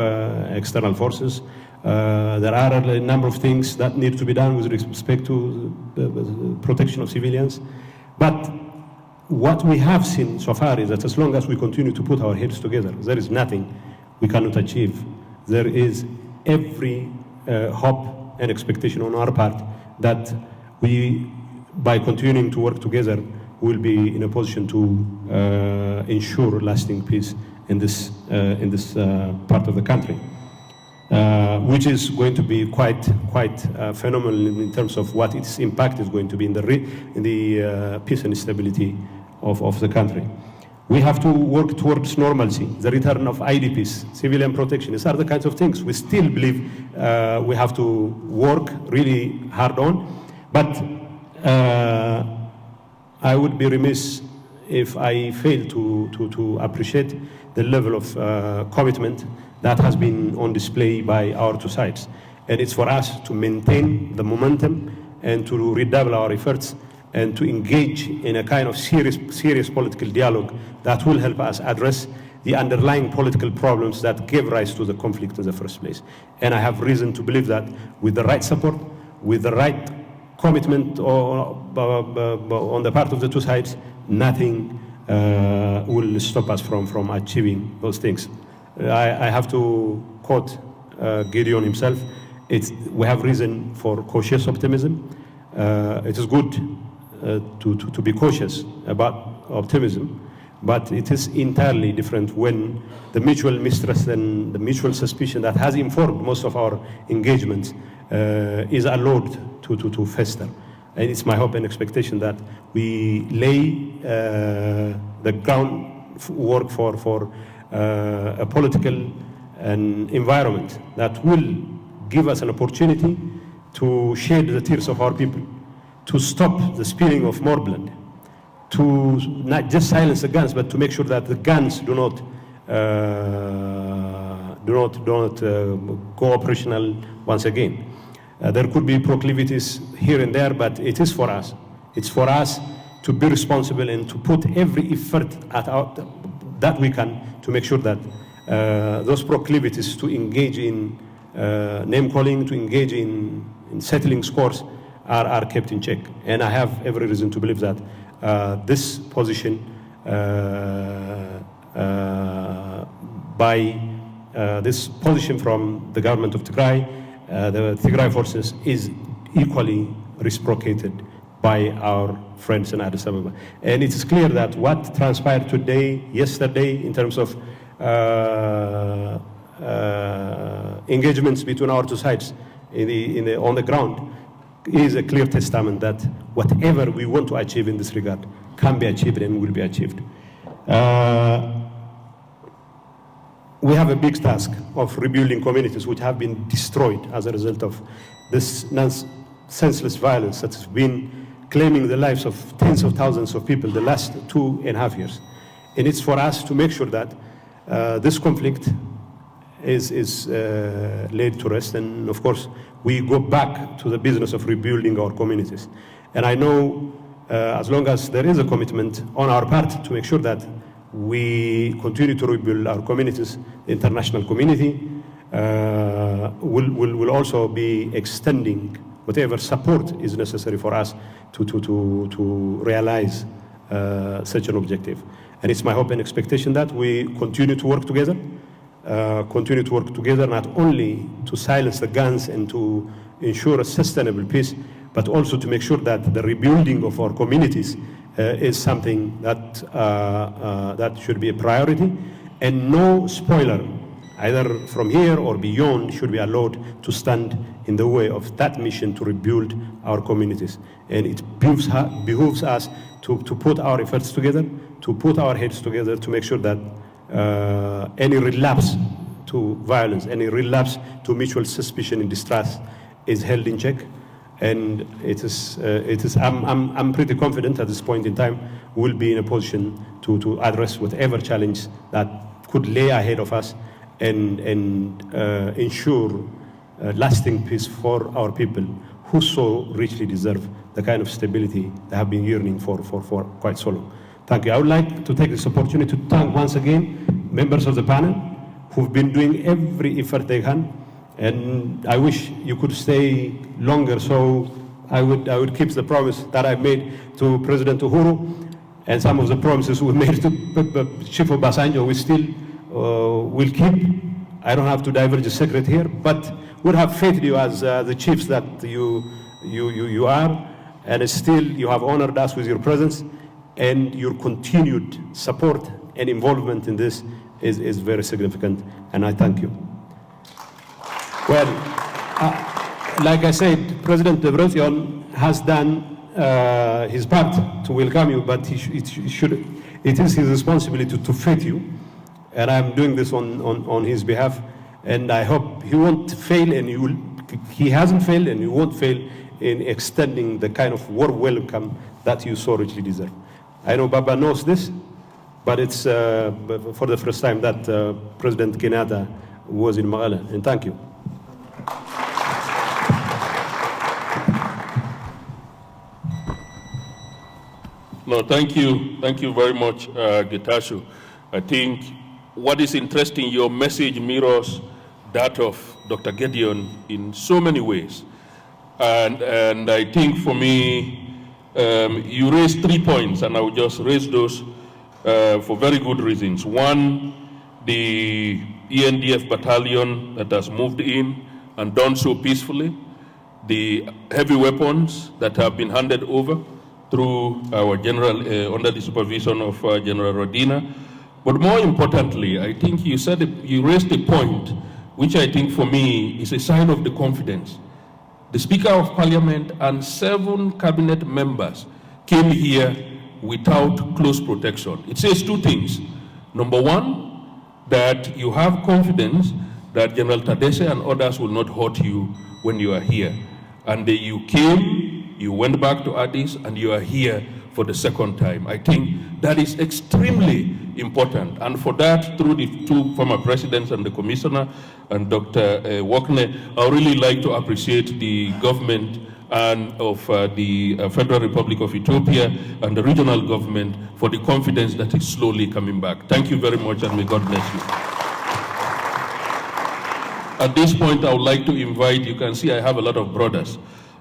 external forces. There are a number of things that need to be done with respect to protection of civilians. But what we have seen so far is that as long as we continue to put our heads together, there is nothing we cannot achieve. There is every hope and expectation on our part that we, by continuing to work together, will be in a position to ensure lasting peace in this part of the country, which is going to be quite phenomenal in terms of what its impact is going to be in the peace and stability of the country. We have to work towards normalcy, the return of IDPs, civilian protection. These are the kinds of things we still believe we have to work really hard on. But I would be remiss if I fail to appreciate the level of commitment that has been on display by our two sides. And it's for us to maintain the momentum and to redouble our efforts and to engage in a kind of serious political dialogue that will help us address the underlying political problems that gave rise to the conflict in the first place. And I have reason to believe that with the right support, with the right commitment on the part of the two sides, nothing will stop us from achieving those things. I have to quote Gideon himself. We have reason for cautious optimism. It is good to be cautious about optimism, but it is entirely different when the mutual mistrust and the mutual suspicion that has informed most of our engagements is allowed to fester. And it's my hope and expectation that we lay the groundwork for a political environment that will give us an opportunity to shed the tears of our people, to stop the spilling of more blood, to not just silence the guns, but to make sure that the guns do not go operational once again. There could be proclivities here and there, but it is for us. It's for us to be responsible and to put every effort that we can to make sure that those proclivities to engage in name calling, to engage in settling scores are kept in check. And I have every reason to believe that this position this position from the government of Tigray, the Tigray forces, is equally reciprocated by our friends in Addis Ababa. And it is clear that what transpired yesterday, in terms of engagements between our two sides on the ground, is a clear testament that whatever we want to achieve in this regard can be achieved and will be achieved. We have a big task of rebuilding communities which have been destroyed as a result of this senseless violence that has been claiming the lives of tens of thousands of people the last 2.5 years. And it's for us to make sure that this conflict is laid to rest. And of course, we go back to the business of rebuilding our communities. And I know as long as there is a commitment on our part to make sure that we continue to rebuild our communities, the international community will also be extending whatever support is necessary for us to realize such an objective. And it's my hope and expectation that we continue to work together, not only to silence the guns and to ensure a sustainable peace, but also to make sure that the rebuilding of our communities is something that should be a priority, and no spoiler, either from here or beyond, should be allowed to stand in the way of that mission to rebuild our communities. And it behooves us to put our efforts together, to put our heads together, to make sure that any relapse to violence, any relapse to mutual suspicion and distrust is held in check. And I'm pretty confident at this point in time we'll be in a position to address whatever challenge that could lay ahead of us and ensure lasting peace for our people who so richly deserve the kind of stability they have been yearning for quite so long. Thank you. I would like to take this opportunity to thank once again members of the panel who've been doing every effort they can. And I wish you could stay longer so I would keep the promise that I made to President Uhuru, and some of the promises we made to Chief Obasanjo, we still will keep. I don't have to diverge the secret here, but we'll have faith in you as the chiefs that you are, and still you have honored us with your presence, and your continued support and involvement in this is very significant, and I thank you. Well, like I said, President Debretsion has done his part to welcome you, but it is his responsibility to fit you, and I'm doing this on his behalf, and I hope he won't fail, and he hasn't failed, and he won't fail in extending the kind of warm welcome that you so richly deserve. I know Baba knows this, but it's for the first time that President Kenyatta was in Maqala, and thank you. No, thank you. Thank you very much, Getashu. I think what is interesting, your message mirrors that of Dr. Gideon in so many ways. And I think for me, you raised 3 points, and I will just raise those for very good reasons. One, the ENDF battalion that has moved in and done so peacefully, the heavy weapons that have been handed over through our general, under the supervision of General Rodina. But more importantly, I think you raised a point, which I think for me is a sign of the confidence. The Speaker of Parliament and 7 cabinet members came here without close protection. It says 2 things. Number 1, that you have confidence that General Tadesse and others will not hurt you when you are here. And you came, you went back to Addis, and you are here for the second time. I think that is extremely important. And for that, through the 2 former presidents and the commissioner and Dr. Wakne, I really like to appreciate the government and of the Federal Republic of Ethiopia and the regional government for the confidence that is slowly coming back. Thank you very much, and may God bless you. At this point, I would like to invite, you can see I have a lot of brothers.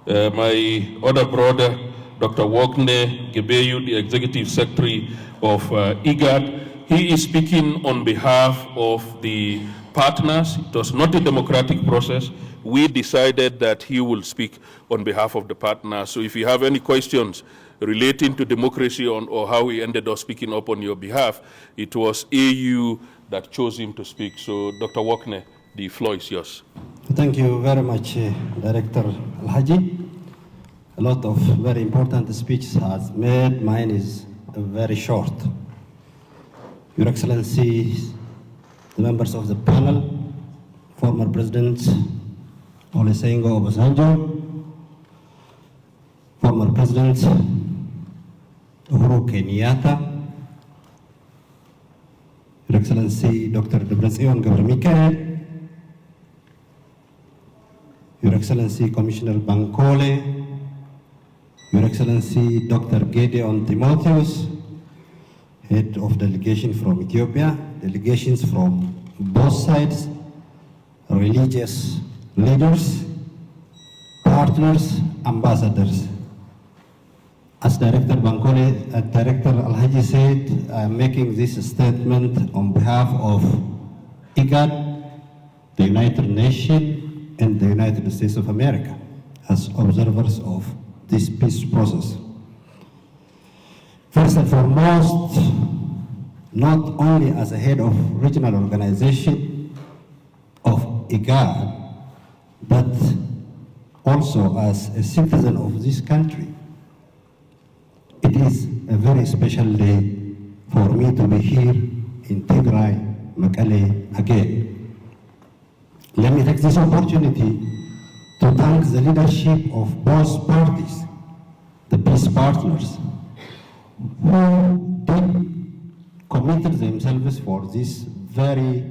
My other brother, Dr. Wakne Gebeyu, the Executive Secretary of IGAD, he is speaking on behalf of the partners. It was not a democratic process. We decided that he will speak on behalf of the partners. So if you have any questions relating to democracy or how he ended up speaking up on your behalf, it was AU that chose him to speak. So Dr. Wakne, the floor is yours. Thank you very much, Director Al-Haji. A lot of very important speeches has made. Mine is very short. Your Excellency, the members of the panel, former President Olusegun Obasanjo, former President Uhuru Kenyatta, Your Excellency Dr. Debretsion Gebremichael, Your Excellency Commissioner Bankole, Your Excellency Dr. Gideon Timotheus, Head of Delegation from Ethiopia, delegations from both sides, religious leaders, partners, ambassadors. As Director Bankole, Director Al-Haji said, I am making this statement on behalf of IGAD, the United Nations, and the United States of America as observers of this peace process. First and foremost, not only as a head of regional organization of IGAD, but also as a citizen of this country. It is a very special day for me to be here in Tigray, Mekelle again. Let me take this opportunity to thank the leadership of both parties, the peace partners, who committed themselves for this very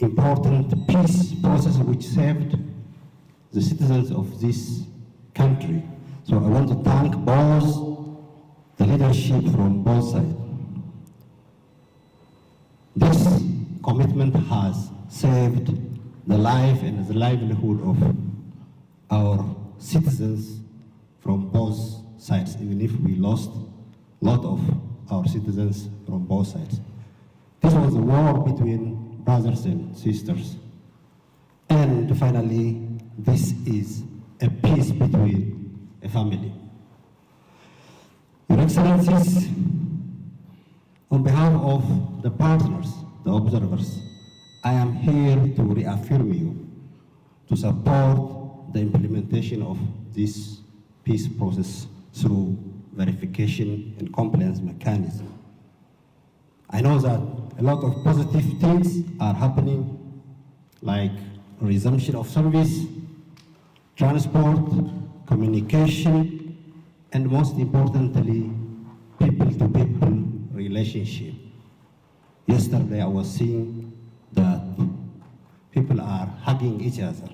important peace process which saved the citizens of this country. So I want to thank both the leadership from both sides. This commitment has saved the life and the livelihood of our citizens from both sides, even if we lost a lot of our citizens from both sides. This was a war between brothers and sisters. And finally, this is a peace between a family. Your Excellencies, on behalf of the partners, the observers, I am here to reaffirm you to support the implementation of this peace process through verification and compliance mechanism. I know that a lot of positive things are happening, like resumption of service, transport, communication, and most importantly, people-to-people relationship. Yesterday I was seeing that people are hugging each other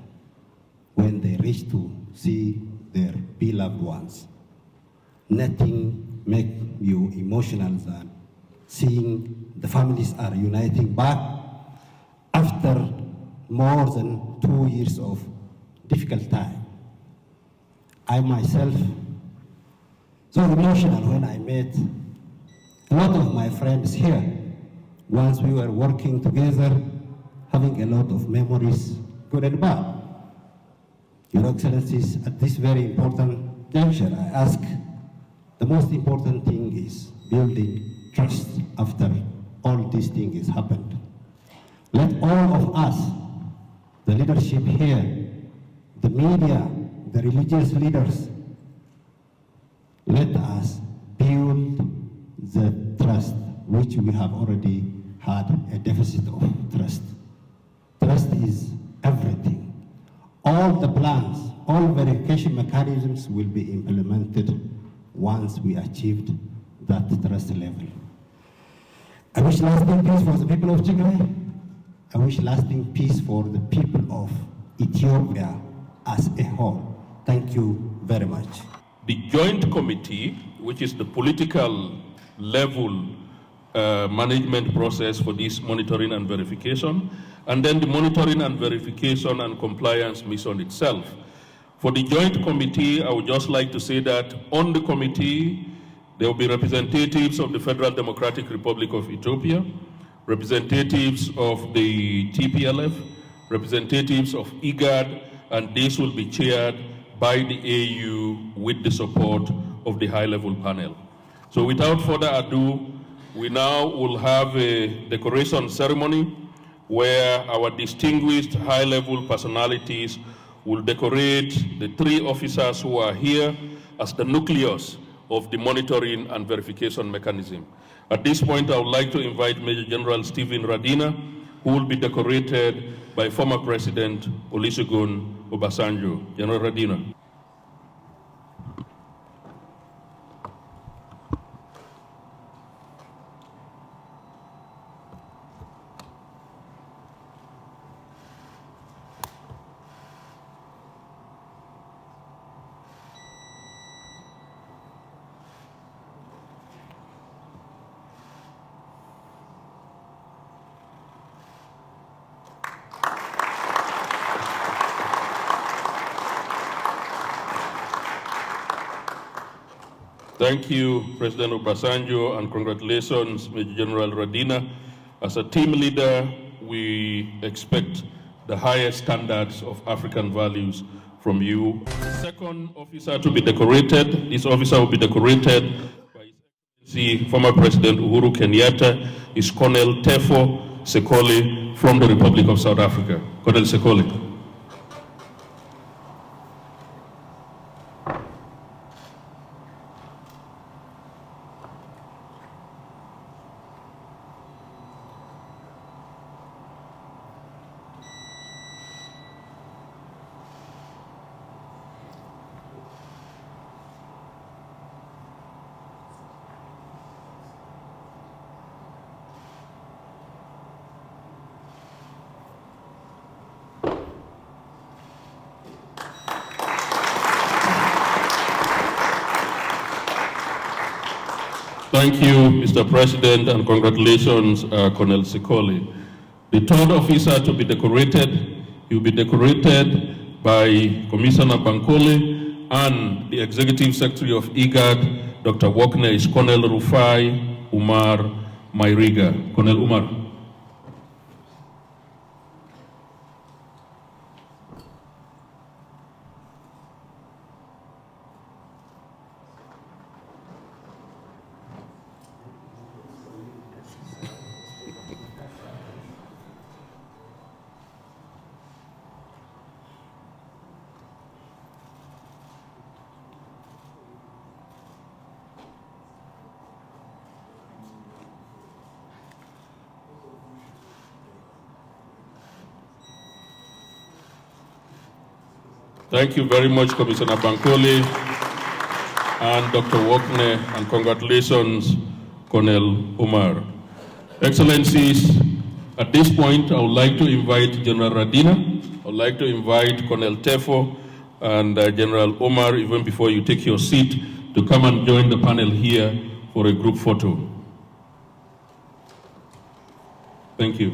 when they reach to see their beloved ones. Nothing makes you emotional than seeing the families are uniting back after more than 2 years of difficult time. I myself, so emotional when I met a lot of my friends here. Once we were working together, having a lot of memories, good and bad. Your Excellencies, at this very important juncture, I ask, the most important thing is building trust after all these things happened. Let all of us, the leadership here, the media, the religious leaders, let us build the trust which we have already had a deficit of trust. Trust is everything. All the plans, all verification mechanisms will be implemented once we achieved that trust level. I wish lasting peace for the people of Tigray. I wish lasting peace for the people of Ethiopia as a whole. Thank you very much. The joint committee, which is the political level management process for this monitoring and verification, and then the monitoring and verification and compliance mission itself. For the joint committee, I would just like to say that on the committee, there will be representatives of the Federal Democratic Republic of Ethiopia, representatives of the TPLF, representatives of IGAD, and this will be chaired by the AU with the support of the high-level panel. So without further ado, we now will have a decoration ceremony where our distinguished high-level personalities will decorate the 3 officers who are here as the nucleus of the monitoring and verification mechanism. At this point, I would like to invite Major General Stephen Radina, who will be decorated by former President Olusegun Obasanjo. General Radina. Thank you, President Obasanjo, and congratulations, Major General Radina. As a team leader, we expect the highest standards of African values from you. Second officer to be decorated, this officer will be decorated by the former President Uhuru Kenyatta, is Colonel Tefo Sekole from the Republic of South Africa. Colonel Sekole. Thank you, Mr. President, and congratulations, Colonel Sekole. The third officer to be decorated, he will be decorated by Commissioner Bankole, and the Executive Secretary of IGAD, Dr. Wokne, is Colonel Rufai Umar Mairiga. Colonel Umar. Thank you very much, Commissioner Bankole and Dr. Wokne, and congratulations, Colonel Umar. Excellencies, at this point, I would like to invite General Radina, I would like to invite Colonel Tefo and General Umar, even before you take your seat, to come and join the panel here for a group photo. Thank you.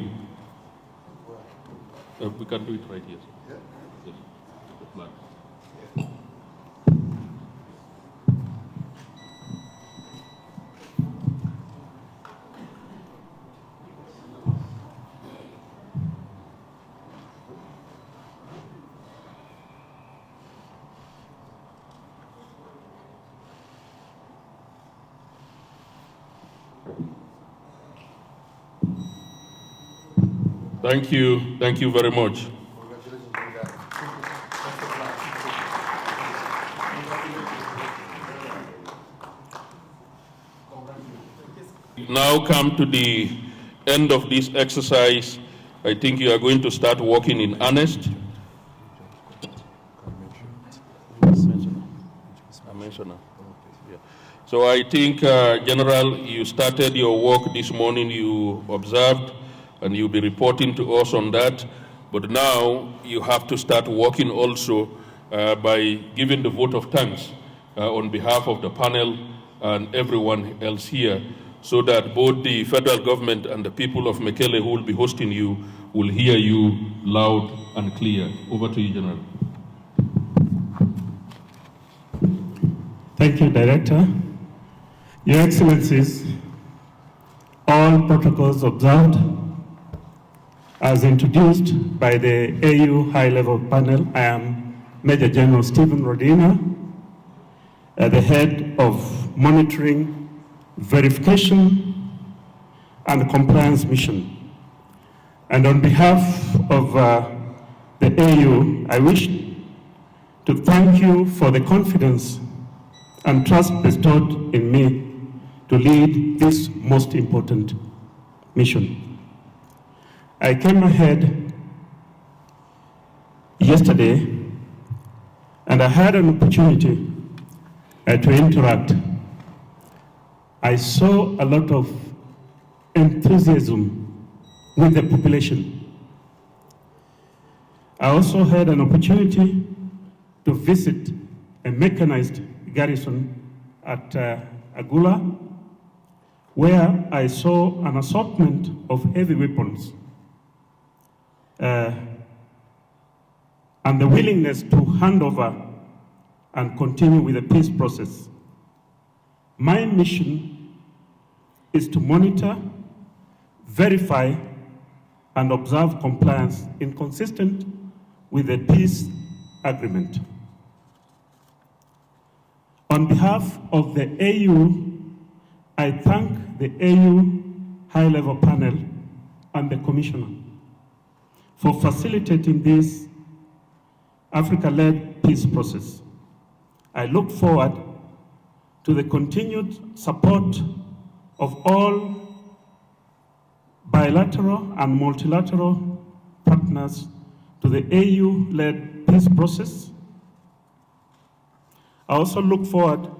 We can do it right here. Thank you very much. Now come to the end of this exercise. I think you are going to start working in earnest. So I think, General, you started your work this morning, you observed, and you'll be reporting to us on that. But now you have to start working also by giving the vote of thanks on behalf of the panel and everyone else here, so that both the federal government and the people of Mekele who will be hosting you will hear you loud and clear. Over to you, General. Thank you, Director. Your Excellencies, all protocols observed as introduced by the AU High-Level Panel. I am Major General Stephen Rodina, the head of Monitoring, Verification, and Compliance Mission. And on behalf of the AU, I wish to thank you for the confidence and trust bestowed in me to lead this most important mission. I came ahead yesterday and I had an opportunity to interact. I saw a lot of enthusiasm with the population. I also had an opportunity to visit a mechanized garrison at Agula, where I saw an assortment of heavy weapons and the willingness to hand over and continue with the peace process. My mission is to monitor, verify, and observe compliance inconsistent with the peace agreement. On behalf of the AU, I thank the AU High-Level Panel and the Commissioner for facilitating this Africa-led peace process. I look forward to the continued support of all bilateral and multilateral partners to the AU-led peace process. I also look forward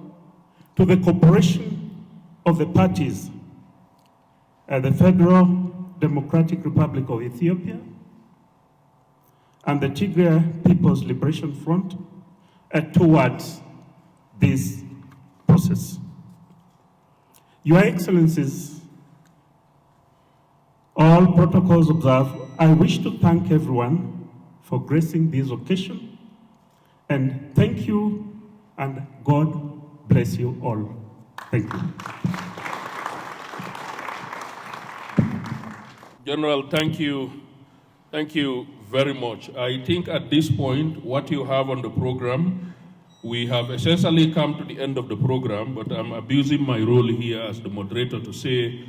to the cooperation of the parties at the Federal Democratic Republic of Ethiopia and the Tigray People's Liberation Front towards this process. Your Excellencies, all protocols observed, I wish to thank everyone for gracing this occasion, and thank you and God bless you all. Thank you. General, thank you. Thank you very much. I think at this point, what you have on the program, we have essentially come to the end of the program, but I'm abusing my role here as the moderator to say,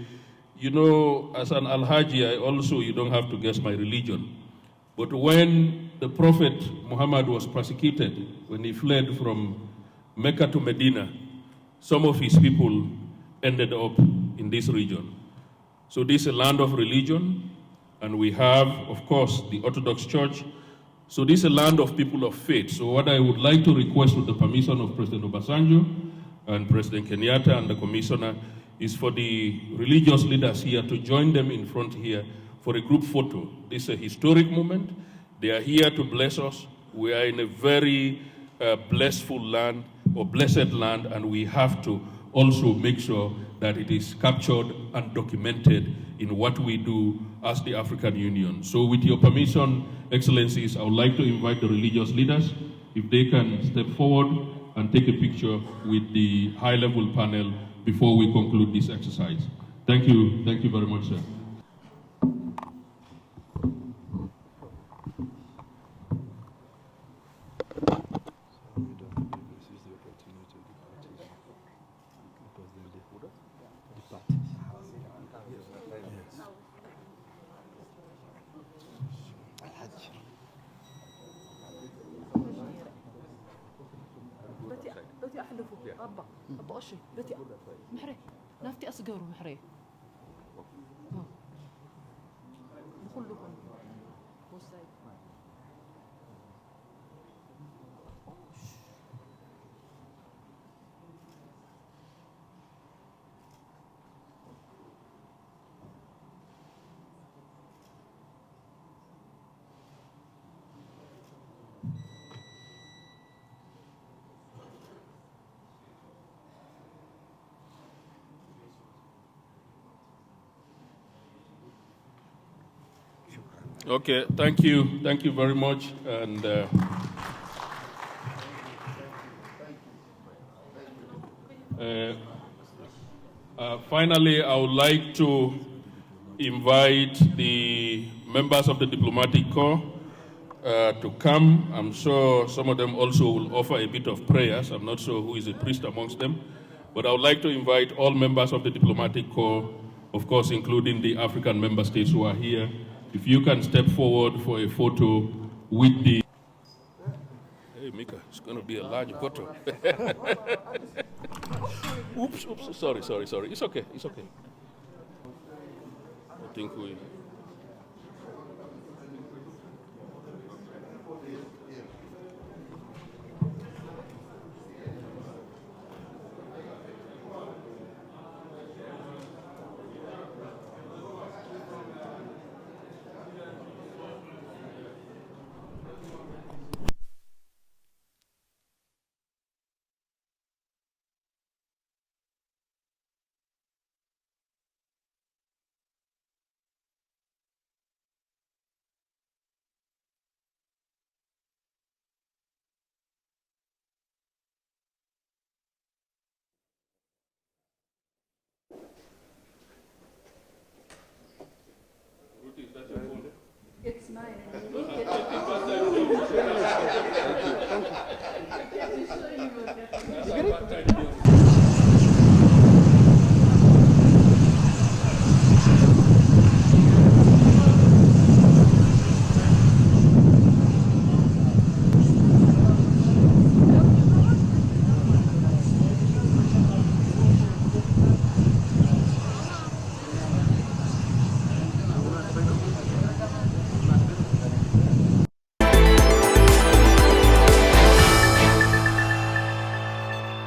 you know, as an Alhaji, you don't have to guess my religion. But when the Prophet Muhammad was persecuted, when he fled from Mecca to Medina, some of his people ended up in this region. So this is a land of religion, and we have, of course, the Orthodox Church. So this is a land of people of faith. So what I would like to request with the permission of President Obasanjo and President Kenyatta and the Commissioner is for the religious leaders here to join them in front here for a group photo. This is a historic moment. They are here to bless us. We are in a very blessful land, or blessed land, and we have to also make sure that it is captured and documented in what we do as the African Union. So with your permission, Excellencies, I would like to invite the religious leaders, if they can step forward and take a picture with the high-level panel before we conclude this exercise. Thank you very much, sir. أبا أشي بتي محري نفتي أسجر محري بخلكم وساي Okay, thank you very much. And finally, I would like to invite the members of the diplomatic corps to come. I'm sure some of them also will offer a bit of prayers. I'm not sure who is a priest amongst them, but I would like to invite all members of the diplomatic corps, of course, including the African member states who are here. If you can step forward for a photo with the... Hey, Mika, it's going to be a large photo. Oops, sorry. It's okay. I think we...